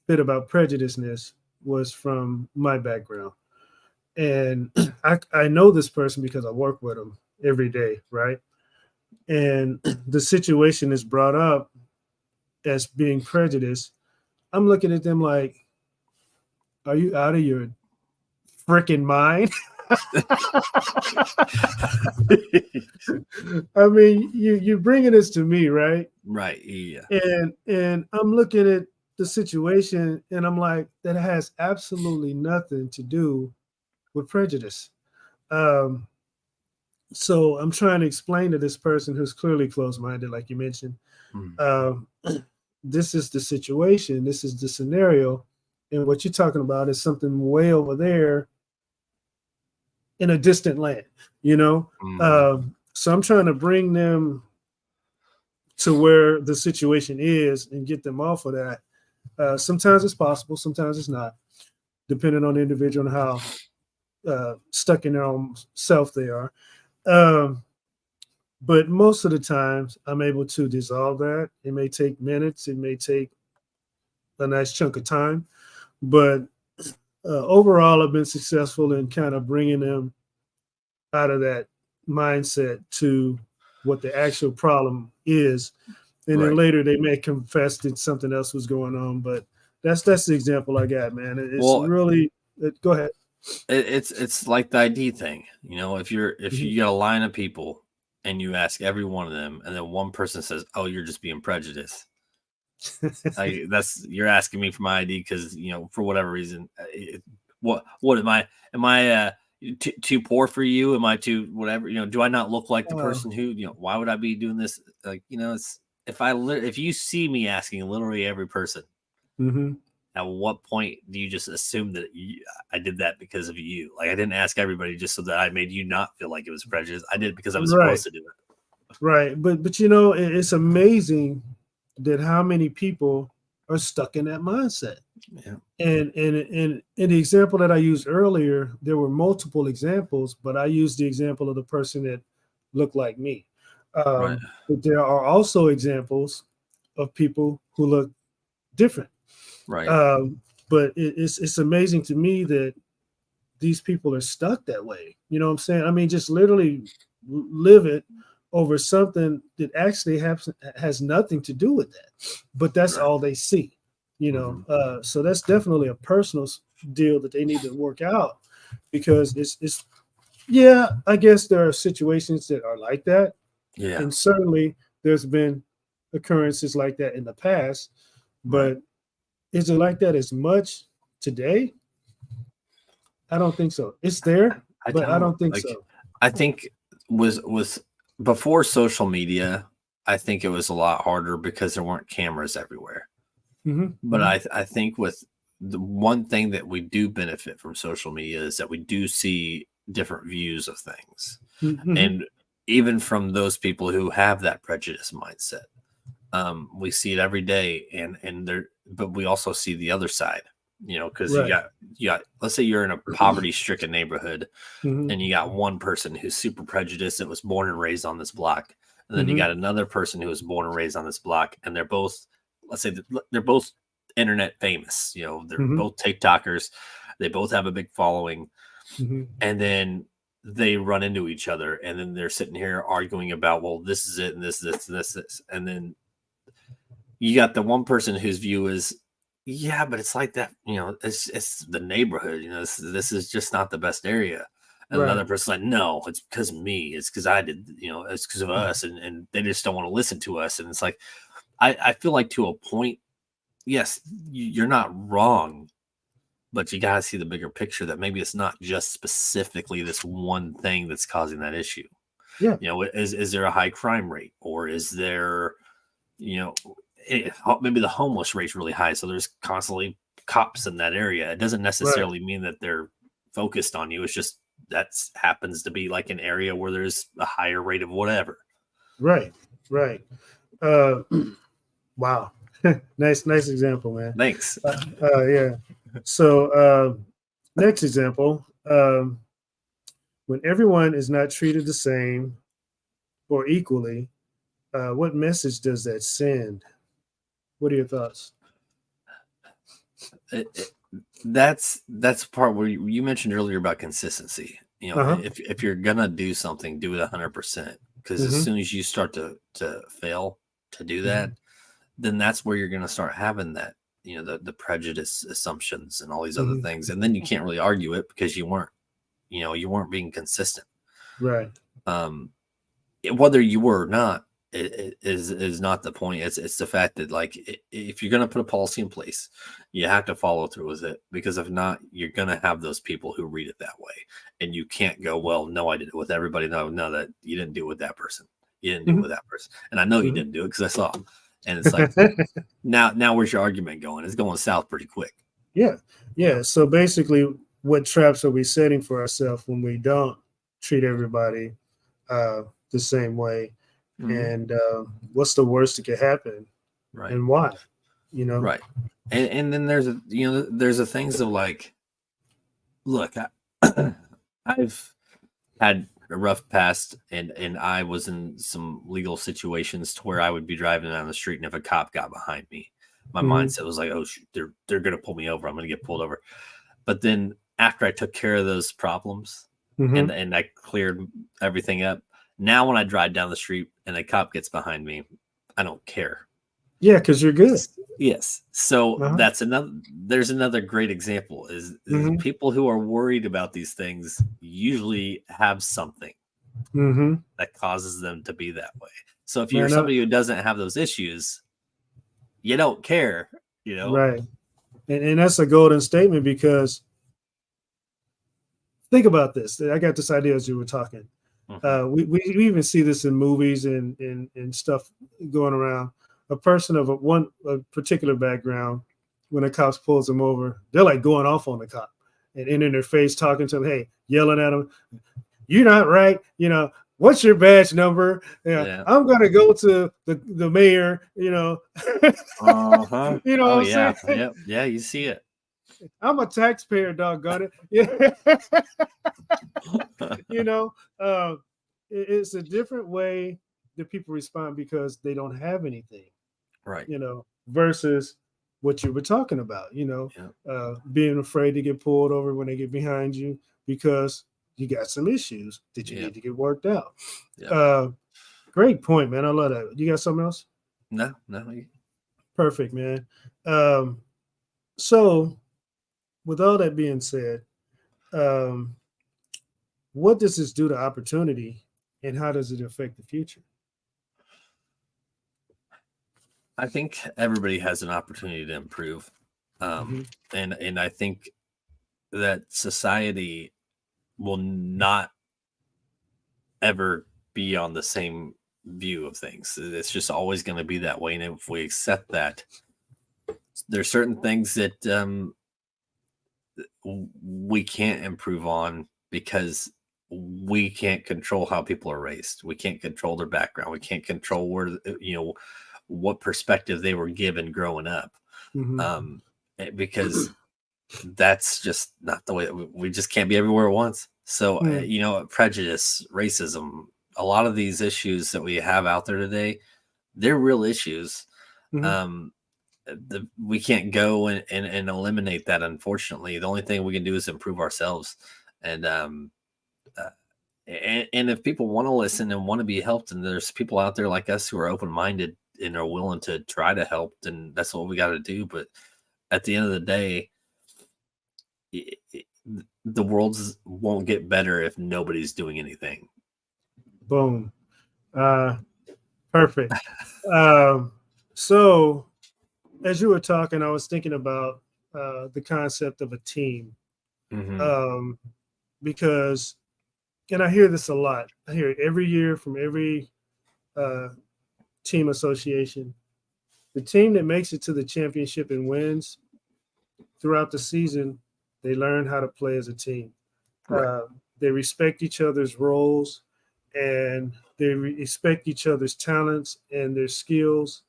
fit about prejudiceness was from my background. And I know this person because I work with him every day, right? And the situation is brought up as being prejudiced. I'm looking at them like, are you out of your freaking mind? I mean, you're bringing this to me, right? Right. Yeah. And I'm looking at the situation, and I'm like, that has absolutely nothing to do with prejudice. Um, so I'm trying to explain to this person who's clearly closed-minded, like you mentioned, Mm. um, this is the situation, this is the scenario, and what you're talking about is something way over there in a distant land, you know. Mhm. So I'm trying to bring them to where the situation is and get them off of that. Sometimes it's possible, sometimes it's not, depending on the individual and how stuck in their own self they are. Um, but most of the times, I'm able to dissolve that. It may take minutes, it may take a nice chunk of time, but overall, I've been successful in kind of bringing them out of that mindset to what the actual problem is, and then Right. later they may confess that something else was going on. But that's the example I got, man. It's Well, really go ahead. it's like the ID thing. If Mhm. you got a line of people and you ask every one of them, and then one person says, "Oh, you're just being prejudiced." That's you're asking me for my ID because for whatever reason. What am I? Am I too poor for you? Am I too whatever? Do I not look like the uh, person who? Why would I be doing this? It's if you see me asking literally every person, mhm. at what point do you just assume that I did that because of you? Like I didn't ask everybody just so that I made you not feel like it was prejudice. I did it because I was Right, supposed to do it. right. But you know, it's amazing that how many people are stuck in that mindset. Yeah. And in the example that I used earlier, there were multiple examples, but I used the example of the person that looked like me. Right. But there are also examples of people who look different. Right. Um, but it's amazing to me that these people are stuck that way. You know what I'm saying? I mean, just literally live it over something that actually has nothing to do with that, but that's Right. all they see. You know, Hmm. so that's definitely a personal deal that they need to work out because it's yeah. I guess there are situations that are like that, Yeah. and certainly there's been occurrences like that in the past, Right. but is it like that as much today? I don't think so. It's there, I but I don't don't think like. so. I think was before social media. I think it was a lot harder because there weren't cameras everywhere. Mhm, But mhm, I think with the one thing that we do benefit from social media is that we do see different views of things, mhm. and even from those people who have that prejudice mindset, we see it every day, and there. But we also see the other side, because Right. you got. Let's say you're in a poverty stricken neighborhood Mhm, and you got one person who's super prejudiced that was born and raised on this block, and then you mhm, got another person who was born and raised on this block, and they're both, let's say, they're both internet famous. They're mhm, both TikTokers. They both have a big following, mhm. and then they run into each other, and then they're sitting here arguing about, well, this is it, and this, and then you got the one person whose view is, yeah, but it's like that, it's the neighborhood, this is just not the best area. And Right. another person's like, no, it's because of me, it's because I did, it's because of us, and they just don't want to listen to us. And it's like, I feel like to a point, yes, you're not wrong, but you gotta see the bigger picture that maybe it's not just specifically this one thing that's causing that issue. Yeah. Is there a high crime rate, or is there, you know, maybe the homeless rate's really high, so there's constantly cops in that area. It doesn't Right. necessarily mean that they're focused on you. It's just that's happens to be like an area where there's a higher rate of whatever. Right. Right. Uh, Wow. Nice example, man. Thanks. Yeah. So next example, when everyone is not treated the same or equally, what message does that send? What are your thoughts? It, that's the part where you mentioned earlier about consistency. You know, Uh-huh. if you're gonna do something, do it 100%. Because as Mm-hmm. soon as you start to fail to do that, Mm-hmm. then that's where you're gonna start having that, the prejudice assumptions and all these other Mm-hmm. things, and then you can't really argue it because you weren't being consistent. Right. Um, whether you were or not is not the point. It's the fact that, like, if you're going to put a policy in place, you have to follow through with it, because if not, you're going to have those people who read it that way, and you can't go, well, no, I did it with everybody. No, that you didn't do it with that person. You didn't do it Mm-hmm. with that person, and I know you Mm-hmm. didn't do it because I saw. And it's like, now where's your argument going? It's going south pretty quick. Yeah. You Yeah. So basically, what traps are we setting for ourselves when we don't treat everybody uh, the same way? Mhm. And what's the worst that could happen Right, and why? You know? right. And then there's the things of, like, look, I've had a rough past, and I was in some legal situations to where I would be driving down the street, and if a cop got behind me, my Mm-hmm. mindset was like, oh shoot, they're gonna pull me over. I'm gonna get pulled over. But then after I took care of those problems, Mm-hmm. and I cleared everything up, now when I drive down the street and a cop gets behind me, I don't care. Yeah, because you're good. Yes. So Uh-huh. there's another great example is Mm-hmm. people who are worried about these things usually have something Mm-hmm. that causes them to be that way. So if you're Man, somebody who doesn't have those issues, you don't care, you know? right. And that's a golden statement because think about this. I got this idea as you were talking. Hmm. We even see this in movies and stuff going around. A person of a particular background, when a cop pulls them over, they're like going off on the cop and in their face, talking to them, hey, yelling at them, "You're not right." What's your badge number? Yeah, Yeah. I'm gonna go to the mayor. You know, Uh-huh. you know Oh what I'm saying? yeah. Yep. Yeah, you see it. I'm a taxpayer, doggone it. Yeah, you know, uh, it's a different way that people respond because they don't have anything, Right. versus what you were talking about, Yeah. being afraid to get pulled over when they get behind you because you got some issues that you Yeah. need to get worked out. Yeah. Uh, Great point, man. I love that. You got something else? No, no. Perfect, man. Um, so, with all that being said, um, what does this do to opportunity and how does it affect the future? I think everybody has an opportunity to improve. Hmm. And I think that society will not ever be on the same view of things. It's just always going to be that way. And if we accept that, there's certain things that we can't improve on because we can't control how people are raised. We can't control their background. We can't control what perspective they were given growing up. Hmm. Because that's just not the way we just can't be everywhere at once. So, Hmm. prejudice, racism, a lot of these issues that we have out there today, they're real issues. Hmm. Um, we can't go and eliminate that. Unfortunately, the only thing we can do is improve ourselves. And uh, and if people want to listen and want to be helped, and there's people out there like us who are open minded and are willing to try to help, then that's what we got to do. But at the end of the day, it, it, the world won't get better if nobody's doing anything. Boom. Uh, Perfect. Um, so, as you were talking, I was thinking about the concept of a team Hmm. um, because, and I hear this a lot. I hear it every year from every uh, team association. The team that makes it to the championship and wins throughout the season, they learn how to play as a team. Right. They respect each other's roles and they respect each other's talents and their skills.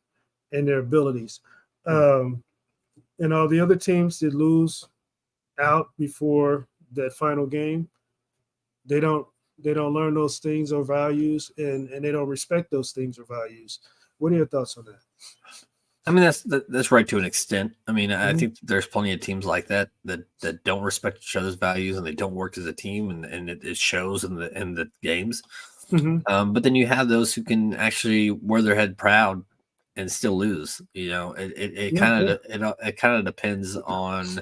and their abilities. Um, and all the other teams that lose out before that final game, they don't they don't learn those things or values, and they don't respect those things or values. What are your thoughts on that? I mean, that's right to an extent. I mean, I Mm-hmm. think there's plenty of teams like that don't respect each other's values and they don't work as a team, and it shows in the games. Mm-hmm. But then you have those who can actually wear their head proud and still lose. You know, it Yeah, kind yeah. of it kind of depends on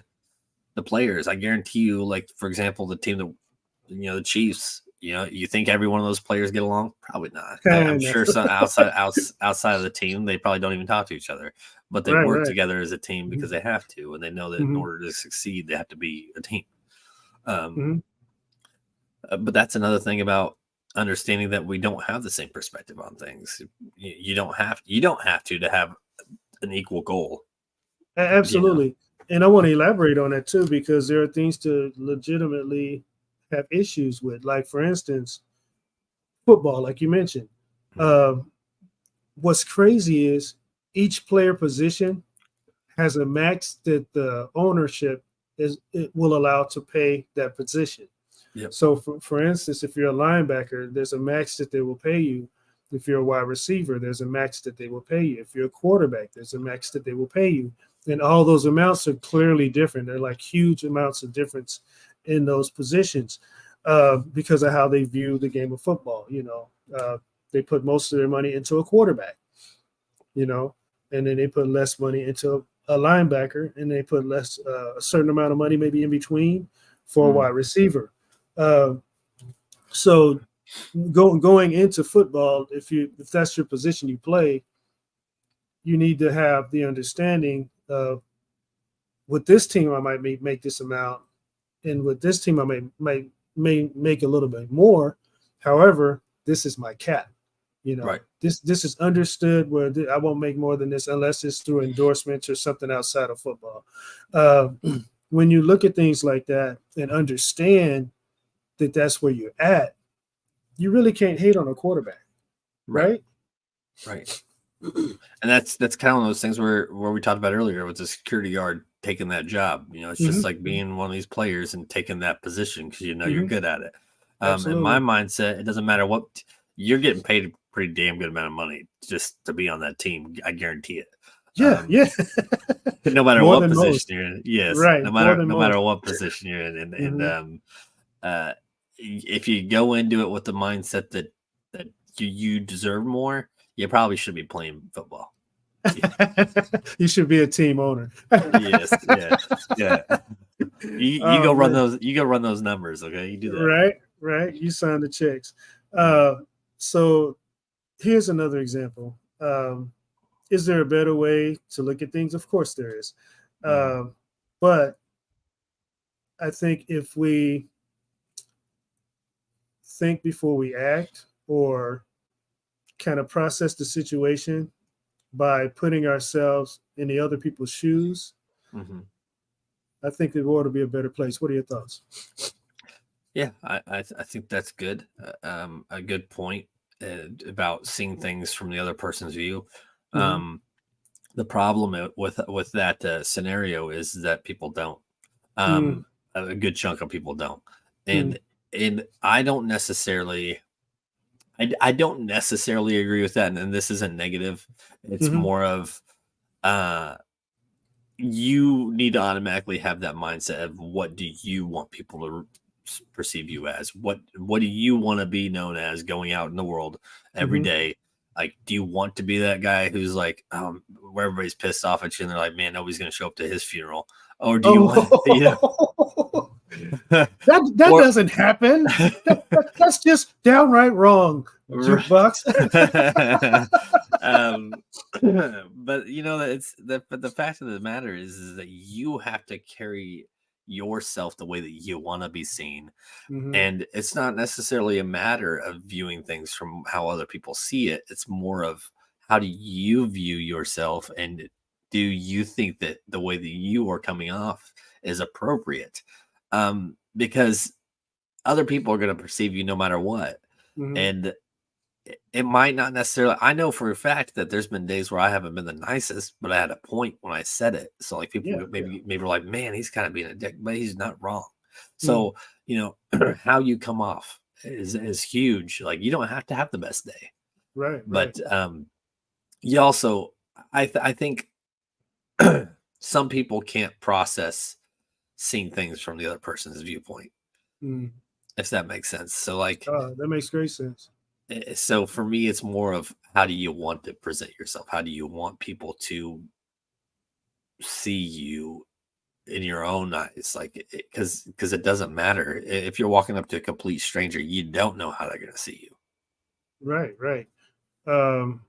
the players. I guarantee you, like for example, the team that the Chiefs. You know, you think every one of those players get along? Probably not. I'm Kind of. sure some outside of the team, they probably don't even talk to each other, but they Right, work right. together as a team Mm-hmm. because they have to, and they know that in Mm-hmm. order to succeed, they have to be a team. Um, Mm-hmm. but that's another thing about understanding that we don't have the same perspective on things. You don't have to have an equal goal. You know, Absolutely. And I want to elaborate on that too, because there are things to legitimately have issues with. Like, for instance, football, like you mentioned. Um, what's crazy is each player position has a max that the ownership is it will allow to pay that position. yep. So, for instance, if you're a linebacker, there's a max that they will pay you. If you're a wide receiver, there's a max that they will pay you. If you're a quarterback, there's a max that they will pay you. And all those amounts are clearly different. They're like huge amounts of difference in those positions because of how they view the game of football. They put most of their money into a quarterback, you know, and then they put less money into a linebacker, and they put less a certain amount of money maybe in between for a wide receiver. Uh, so going into football, if that's your position you play, you need to have the understanding of with this team I might make this amount, and with this team I may make a little bit more. However, this is my cap. Right. This is understood where I won't make more than this unless it's through endorsements or something outside of football. Uh, when you look at things like that and understand that that's where you're at, you really can't hate on a quarterback, Right. right? Right. And that's kind of one of those things where we talked about earlier with the security guard taking that job. You know, it's just Mm-hmm. like being one of these players and taking that position because you're Mm-hmm. good at it. In my Absolutely. mindset, it doesn't matter what you're getting paid a pretty damn good amount of money just to be on that team. I guarantee it. Yeah, yeah. No matter More what than position most. you're in, yes, Right. More than no matter most. what position you're in, and Mm-hmm. uh, if you go into it with the mindset that you deserve more, you probably should be playing football. You should be a team owner. Yes, yeah, yeah. You go Oh run man. those. You go run those numbers. Okay, you do that. Right, right. You sign the checks. Mhm. So here's another example. Is there a better way to look at things? Of course there is. Mhm. But I think if we think before we act or kind of process the situation by putting ourselves in the other people's shoes, Mhm. I think the world will be a better place. What are your thoughts? Yeah, I think that's good. A good point about seeing things from the other person's view. Mm-hmm. Um, the problem with that scenario is that people don't. Mm-hmm. A good chunk of people don't, and I don't necessarily. I don't necessarily agree with that, and this isn't negative. It's Mm-hmm. more of uh, you need to automatically have that mindset of what do you want people to perceive you as? What do you want to be known as going out in the world every Mm-hmm. day? Like, do you want to be that guy who's like, where everybody's pissed off at you and they're like, man, nobody's going to show up to his funeral? Or do you want, Oh, that or doesn't happen. That's just downright wrong, right. jukebox. um, but but the fact of the matter is that you have to carry yourself the way that you want to be seen, Mm-hmm. and it's not necessarily a matter of viewing things from how other people see it. It's more of how do you view yourself, and do you think that the way that you are coming off is appropriate? Because other people are going to perceive you no matter what, Mm-hmm. and it might not necessarily. I know for a fact that there's been days where I haven't been the nicest, but I had a point when I said it. So like people Yeah, yeah. maybe were like, man, he's kind of being a dick, but he's not wrong. Mm, So how you come off is huge. Like you don't have to have the best day, right, right. but you also I think some people can't process seeing things from the other person's viewpoint, Mm. if that makes sense. So like That makes great sense. so for me it's more of how do you want to present yourself? How do you want people to see you in your own eyes? Like because it doesn't matter if you're walking up to a complete stranger, you don't know how they're going to see you. Right, right. Um,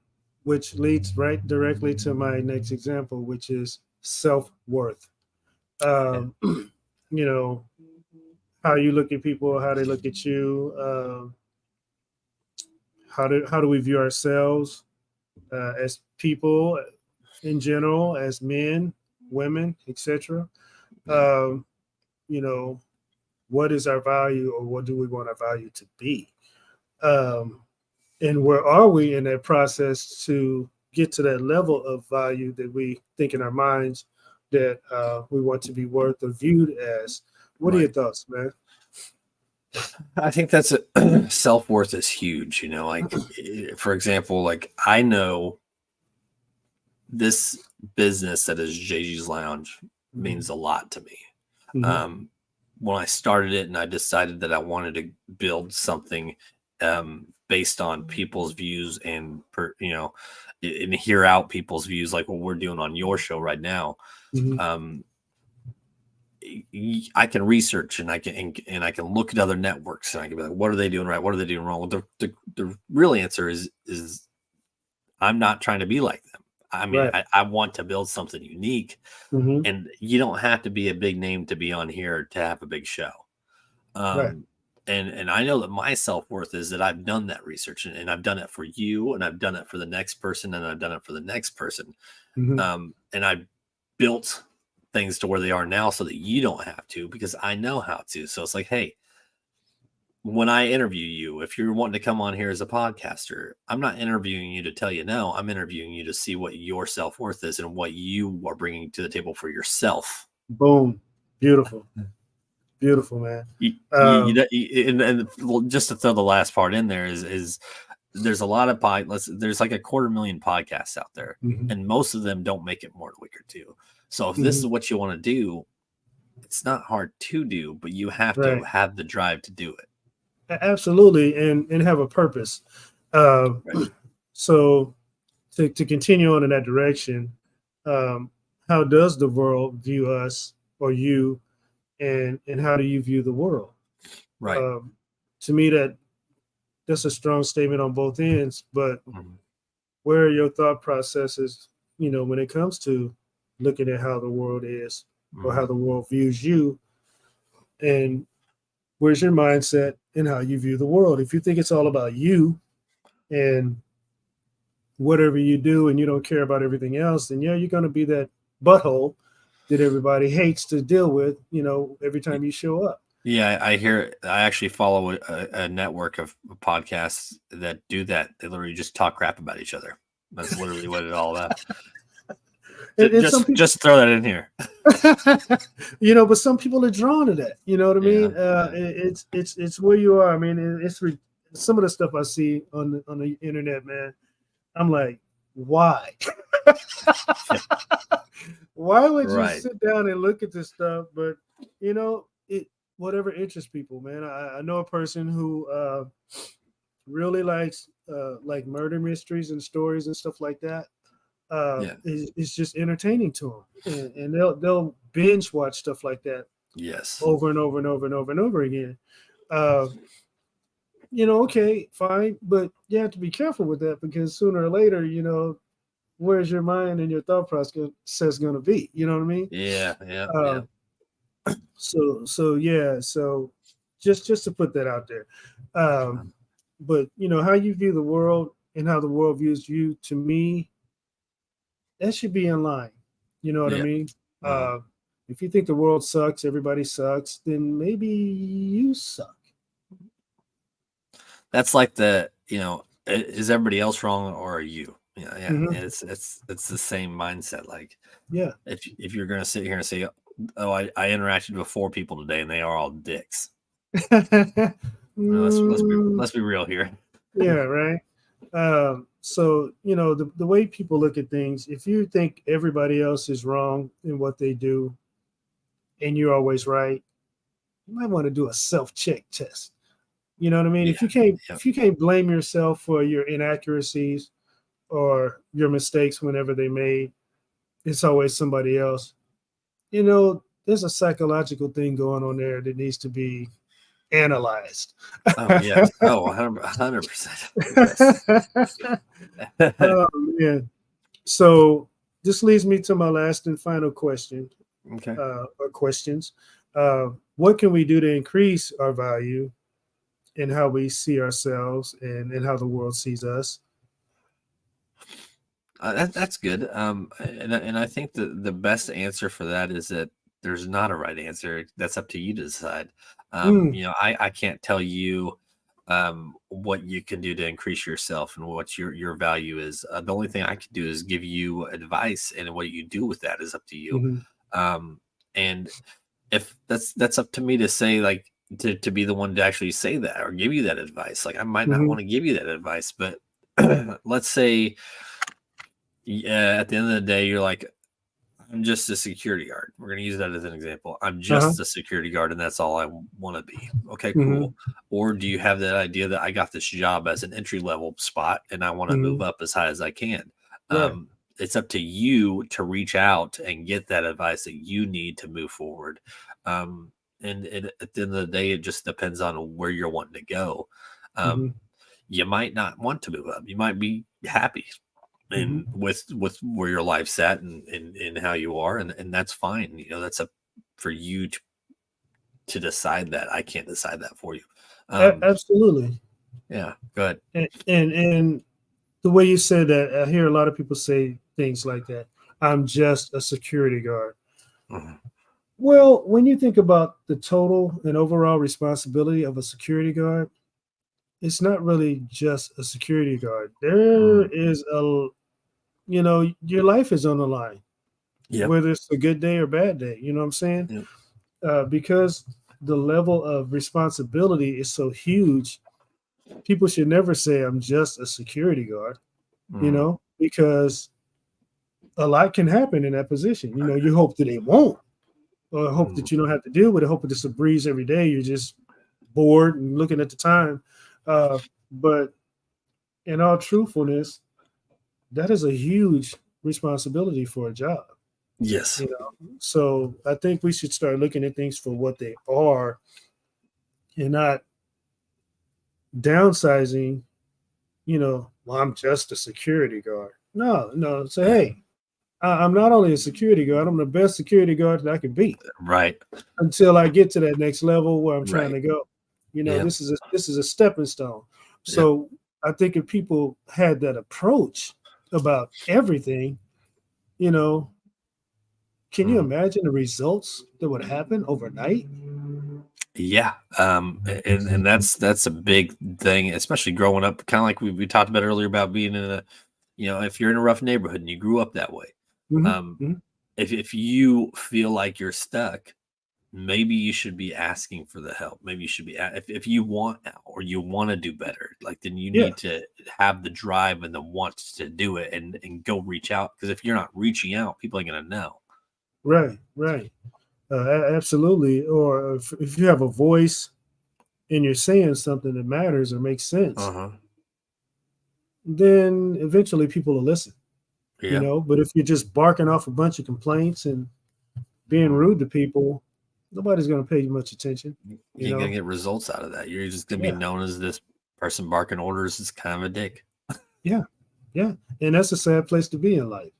which leads right directly to my next example, which is self worth. Yeah. Um, you know, how you look at people, how they look at you, how do we view ourselves as people in general, as men, women, etc. Yeah. Um, you know, what is our value, or what do we want our value to be? Um, and where are we in that process to get to that level of value that we think in our minds that we want to be worth or viewed as? What are your Right. thoughts, man? I think that's self-worth is huge, like for example, like I know this business that is JG's Lounge Mm-hmm. means a lot to me. Mm-hmm. Um, when I started it and I decided that I wanted to build something based on people's views and and hear out people's views, like what we're doing on your show right now. Mm-hmm. Um, I can research and I can look at other networks and I can be like, what are they doing right? What are they doing wrong? The real answer is I'm not trying to be like them. I mean, Right. I want to build something unique, Mm-hmm. and you don't have to be a big name to be on here to have a big show. Right. Um, and I know that my self worth is that I've done that research and I've done it for you and I've done it for the next person and I've done it for the next person. Mm-hmm. And I built things to where they are now so that you don't have to because I know how to. So it's like, hey, when I interview you, if you're wanting to come on here as a podcaster, I'm not interviewing you to tell you no. I'm interviewing you to see what your self worth is and what you are bringing to the table for yourself. Boom. Beautiful. Beautiful, man. And just to throw the last part in there is there's a lot of there's like 250,000 podcasts out there, Mm-hmm. and most of them don't make it more than a week or two. So if this Mm-hmm. is what you want to do, it's not hard to do, but you have to Right. have the drive to do it. Absolutely, and have a purpose. Uh, Right. so to continue on in that direction, um, how does the world view us or you, and how do you view the world? Right. Um, to me, that's a strong statement on both ends. But Mhm. where are your thought processes? When it comes to looking at how the world is or how Mhm. the world views you, and where's your mindset and how you view the world? If you think it's all about you and whatever you do and you don't care about everything else, then yeah, you're going to be that butthole that everybody hates to deal with, every time you show up. Yeah, I hear. I actually follow a network of podcasts that do that. They literally just talk crap about each other. That's literally what it's all about. And some people, Just throw that in here. but some people are drawn to that. You know what I Yeah, mean? yeah. It's where you are. I mean, some of the stuff I see on the internet, man. I'm like, why? Why would you Right. sit down and look at this stuff? But it whatever interests people, man. I know a person who really likes like murder mysteries and stories and stuff like that. Yeah. It's just entertaining to them, and they'll binge watch stuff like that Yes. over and over and over and over and over again. Uh, okay, fine, but you have to be careful with that because sooner or later, where's your mind and your thought process going to be? You know what I mean? Yeah. Yeah. Uh, Yeah. so yeah, so just to put that out there. Um, but how you view the world and how the world views you, to me, that should be in line. You know what I Yeah. mean? Uh, Uh, if you think the world sucks, everybody sucks, then maybe you suck. that's like is everybody else wrong or are you? Yeah. Hmm. And it's the same mindset. Like Yeah. if you're gonna sit here and say, oh, I interacted with 4 people today and they are all dicks. No, Mm, let's be real here. yeah, right. So the way people look at things, if you think everybody else is wrong in what they do and you're always right, you might want to do a self-check test. You know what I mean? Yeah. Yep. If you can't blame yourself for your inaccuracies or your mistakes whenever they made, it's always somebody else. There's a psychological thing going on there that needs to be analyzed. Oh yes. Oh, 100%. Yes. Oh man. So this leads me to my last and final question, Okay. or questions. What can we do to increase our value in how we see ourselves and how the world sees us? That's good. And I think the best answer for that is that there's not a right answer. That's up to you to decide. Mm, I can't tell you what you can do to increase yourself and what your value is. The only thing I can do is give you advice, and what you do with that is up to you. mhm, Um, and if that's up to me to say, like, to be the one to actually say that or give you that advice. Like I might not mhm, want to give you that advice, but let's say, yeah, at the end of the day, you're like, I'm just a security guard. We're going to use that as an example. I'm uh-huh, just a security guard, and that's all I want to be. Okay, mhm, cool. Or do you have that idea that I got this job as an entry level spot, and I want to move mhm, up as high as I can? right. It's up to you to reach out and get that advice that you need to move forward. And at the end of the day, it just depends on where you're wanting to go. Mhm, Um, you might not want to move up. You might be happy mhm, and with where your life's at and how you are, and that's fine. That's up for you to decide that. I can't decide that for you. um Absolutely. yeah, go ahead. And the way you said that, I hear a lot of people say things like that. I'm just a security guard. Mhm. Well, when you think about the total and overall responsibility of a security guard, it's not really just a security guard. There Mhm. is your life is on the line, Yep. whether it's a good day or bad day. You know what I'm saying? Yep. Because the level of responsibility is so huge, people should never say, I'm just a security guard, Mhm. because a lot can happen in that position. You hope that they won't, or hope Mhm. that you don't have to deal with it, hope that it's a breeze every day. You're just bored and looking at the time. But in all truthfulness, that is a huge responsibility for a job. Yes. So I think we should start looking at things for what they are and not downsizing. Well, I'm just a security guard. No, no. Say, Yeah. hey, I'm not only a security guard, I'm the best security guard that I can be Right. until I get to that next level where I'm trying Right. to go. Yep. This is a stepping stone. Yep. So I think if people had that approach about everything, you know, can you Mhm. imagine the results that would happen overnight? Yeah. And that's a big thing, especially growing up, kind of like we talked about earlier about being in a, if you're in a rough neighborhood and you grew up that way. Hmm. um Hmm. if you feel like you're stuck, maybe you should be asking for the help. Maybe you should be, if you want or you want to do better, like, then you Yeah, need to have the drive and the want to do it, and go reach out, because if you're not reaching out, people ain't gonna know. right, right. Absolutely. Or if you have a voice and you're saying something that matters or makes sense, Uh-huh. then eventually people will listen. Yeah. But if you're just barking off a bunch of complaints and being Mhm. rude to people, nobody's going to pay you much attention. You You ain't gonna know? get results out of that. You're just gonna be Yeah, known as this person barking orders is kind of a dick. yeah, yeah. And that's a sad place to be in life.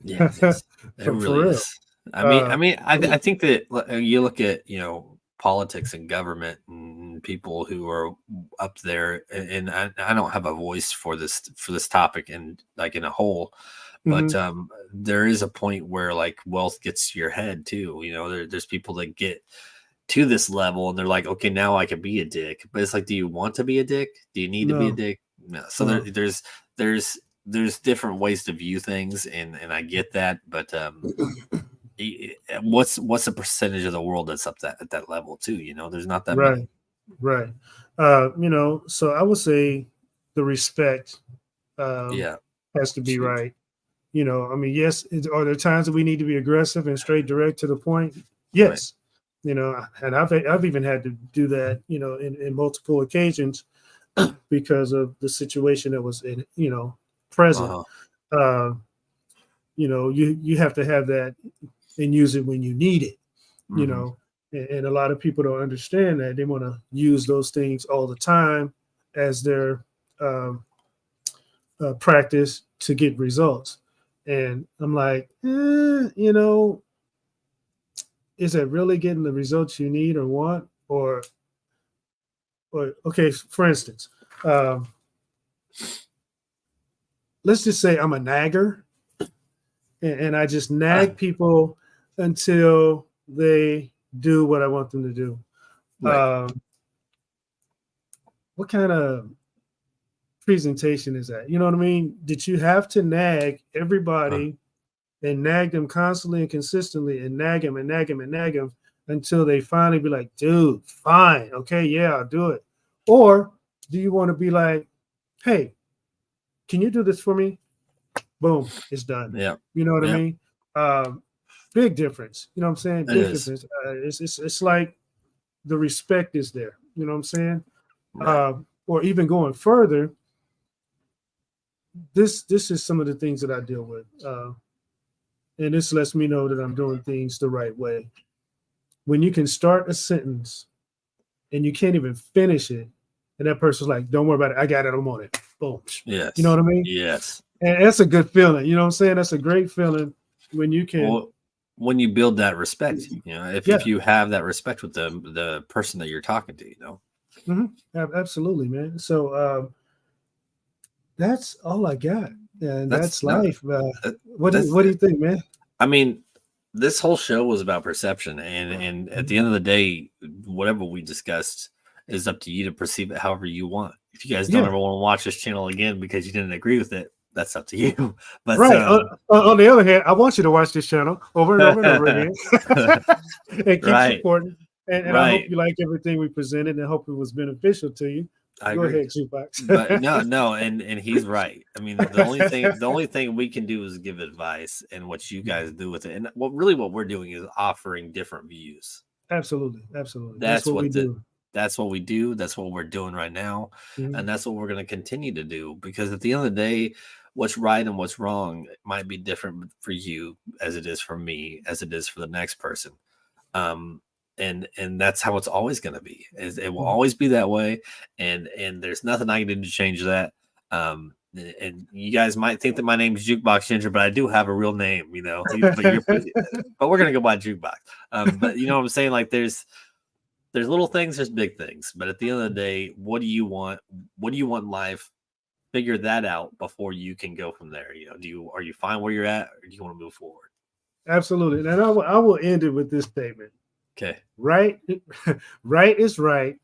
Yeah, it is. It For really real. is. I mean, I Uh, mean, I think that, you look at, politics and government and people who are up there, and I don't have a voice for this topic, and like in a whole, but mhm. there is a point where, like, wealth gets to your head too. There's people that get to this level and they're like, okay, now I can be a dick, but it's like, do you want to be a dick? Do you need to be a No, dick? No. So there's different ways to view things, and I get that, but what's the percentage of the world that's up that at that level too? There's not that many. Right, right. So I would say the respect um, Yeah, has to it's be huge. right. I mean, yes, are there times that we need to be aggressive and straight direct to the point? Right. Yes. And I've even had to do that, in multiple occasions because of the situation that was present. Uh-huh. Uh, you have to have that and use it when you need it, you Hmm. know. And a lot of people don't understand that. They want to use those things all the time as their um, practice to get results. And I'm like, is it really getting the results you need or want? Or okay, for instance, um, let's just say I'm a nagger, and I just nag people until they do what I want them to do. Right. Um, what kind of presentation is that? You know what I mean? Did you have to nag Uh, everybody and nag them constantly and consistently and nag them and nag them and nag them until they finally be like, dude, fine, okay, yeah, I'll do it? Or do you want to be like, hey, can you do this for me? Boom, it's done. yeah. You know what I Yeah. mean? Um, Big difference. You know what I'm saying? It Big is. difference. It's like the respect is there. You know what I'm saying? Right. Or even going further, this is some of the things that I deal with, and this lets me know that I'm doing things the right way. When you can start a sentence and you can't even finish it, and that person's like, "Don't worry about it. I got it. I'm on it." Boom. You know Yes. what I mean? Yes. And that's a good feeling. You know what I'm saying? That's a great feeling when you can. Well, when you build that respect, if Yeah. you have that respect with the person that you're talking to. Absolutely, man. So that's all I got, and That's that's no, life. that, What do you think, man? I mean, this whole show was about perception, and at the end of the day, whatever we discussed is up to you to perceive it however you want. If you guys don't Yeah, ever want to watch this channel again because you didn't agree with it, that's up to you. But right. On the other hand, I want you to watch this channel over and over and over again, and keep right, supporting. And I hope right, you like everything we presented, and hope it was beneficial to you. I Go agree. ahead, But Jukebox. no, and he's right. I mean, the only thing we can do is give advice, and what you guys do with it, and what we're doing is offering different views. Absolutely, absolutely. That's That's what we what the do. that's what we do. That's what we're doing right now, and Mhm. that's what we're going to continue to do. Because at the end of the day, what's right and what's wrong might be different for you as it is for me, as it is for the next person. Um, and that's how it's always going to be. It will Mhm. always be that way, and there's nothing I can do to change that. And you guys might think that my name is Jukebox Ginger, but I do have a real name, but we're gonna go by Jukebox. But you know what I'm saying? Like there's little things, there's big things, but at the end of the day, what do you want? What do you want in life? Figure that out before you can go from there. Are you fine where you're at, or do you want to move forward? Absolutely. And I will end it with this statement. Okay. Right, right is right,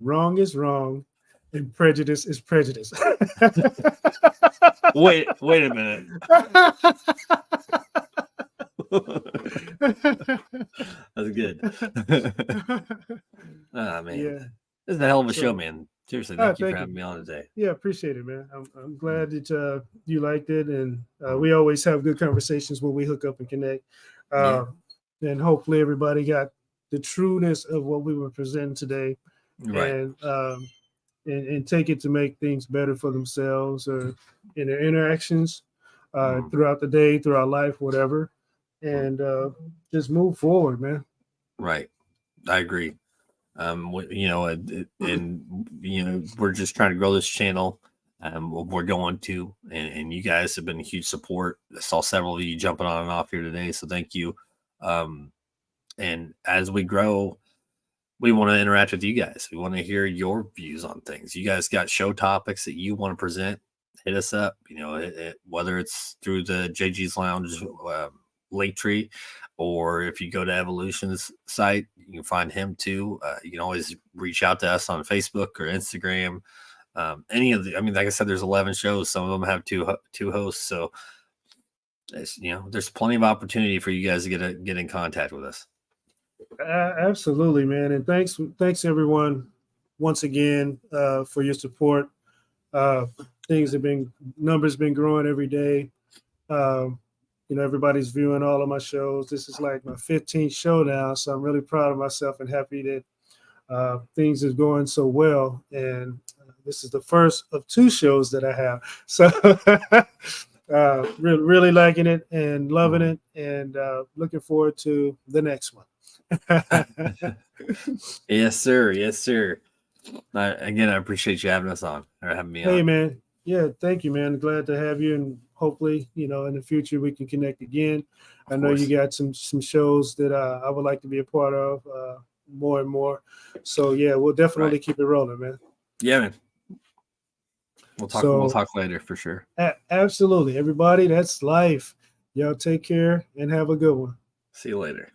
wrong is wrong, and prejudice is prejudice. Wait a minute. That's good. Ah, man, Yeah. this is a hell of a show, So, man. Seriously, thank you for thank you. having me on today. Yeah, appreciate it, man. I'm Mhm, glad that you liked it, and mhm. we always have good conversations when we hook up and connect. Yeah, Uh, and hopefully, everybody got the trueness of what we were presenting today, right. and and take it to make things better for themselves or in their interactions Mhm, throughout the day, throughout life, whatever, mhm. and just move forward, man. Right. I agree. We're just trying to grow this channel. We're going to, and you guys have been a huge support. I saw several of you jumping on and off here today, so thank you. Um, and as we grow, we want to interact with you guys. We want to hear your views on things. You guys got show topics that you want to present? Hit us up. Whether it's through the JG's Lounge link tree, or if you go to Evolution's site, you can find him too. You can always reach out to us on Facebook or Instagram. any of the, I mean, like I said, there's 11 shows. Some of them have two hosts. So there's plenty of opportunity for you guys to get in contact with us. Absolutely, man. And thanks everyone once again for your support. Numbers been growing every day. Everybody's viewing all of my shows. This is like my 15th show now, so I'm really proud of myself and happy that things are going so well. And this is the first of 2 shows that I have. So really liking it and loving it, and looking forward to the next one. Yes, sir. Yes, sir. Again, I appreciate you having us on or having me Hey, on. man. Yeah, thank you, man. Glad to have you, and hopefully, in the future we can connect again. I know you got some shows that I would like to be a part of more and more. So yeah, we'll definitely keep it rolling, man. Yeah, man. We'll talk later for sure. Absolutely, everybody. That's life. Y'all take care and have a good one. See you later.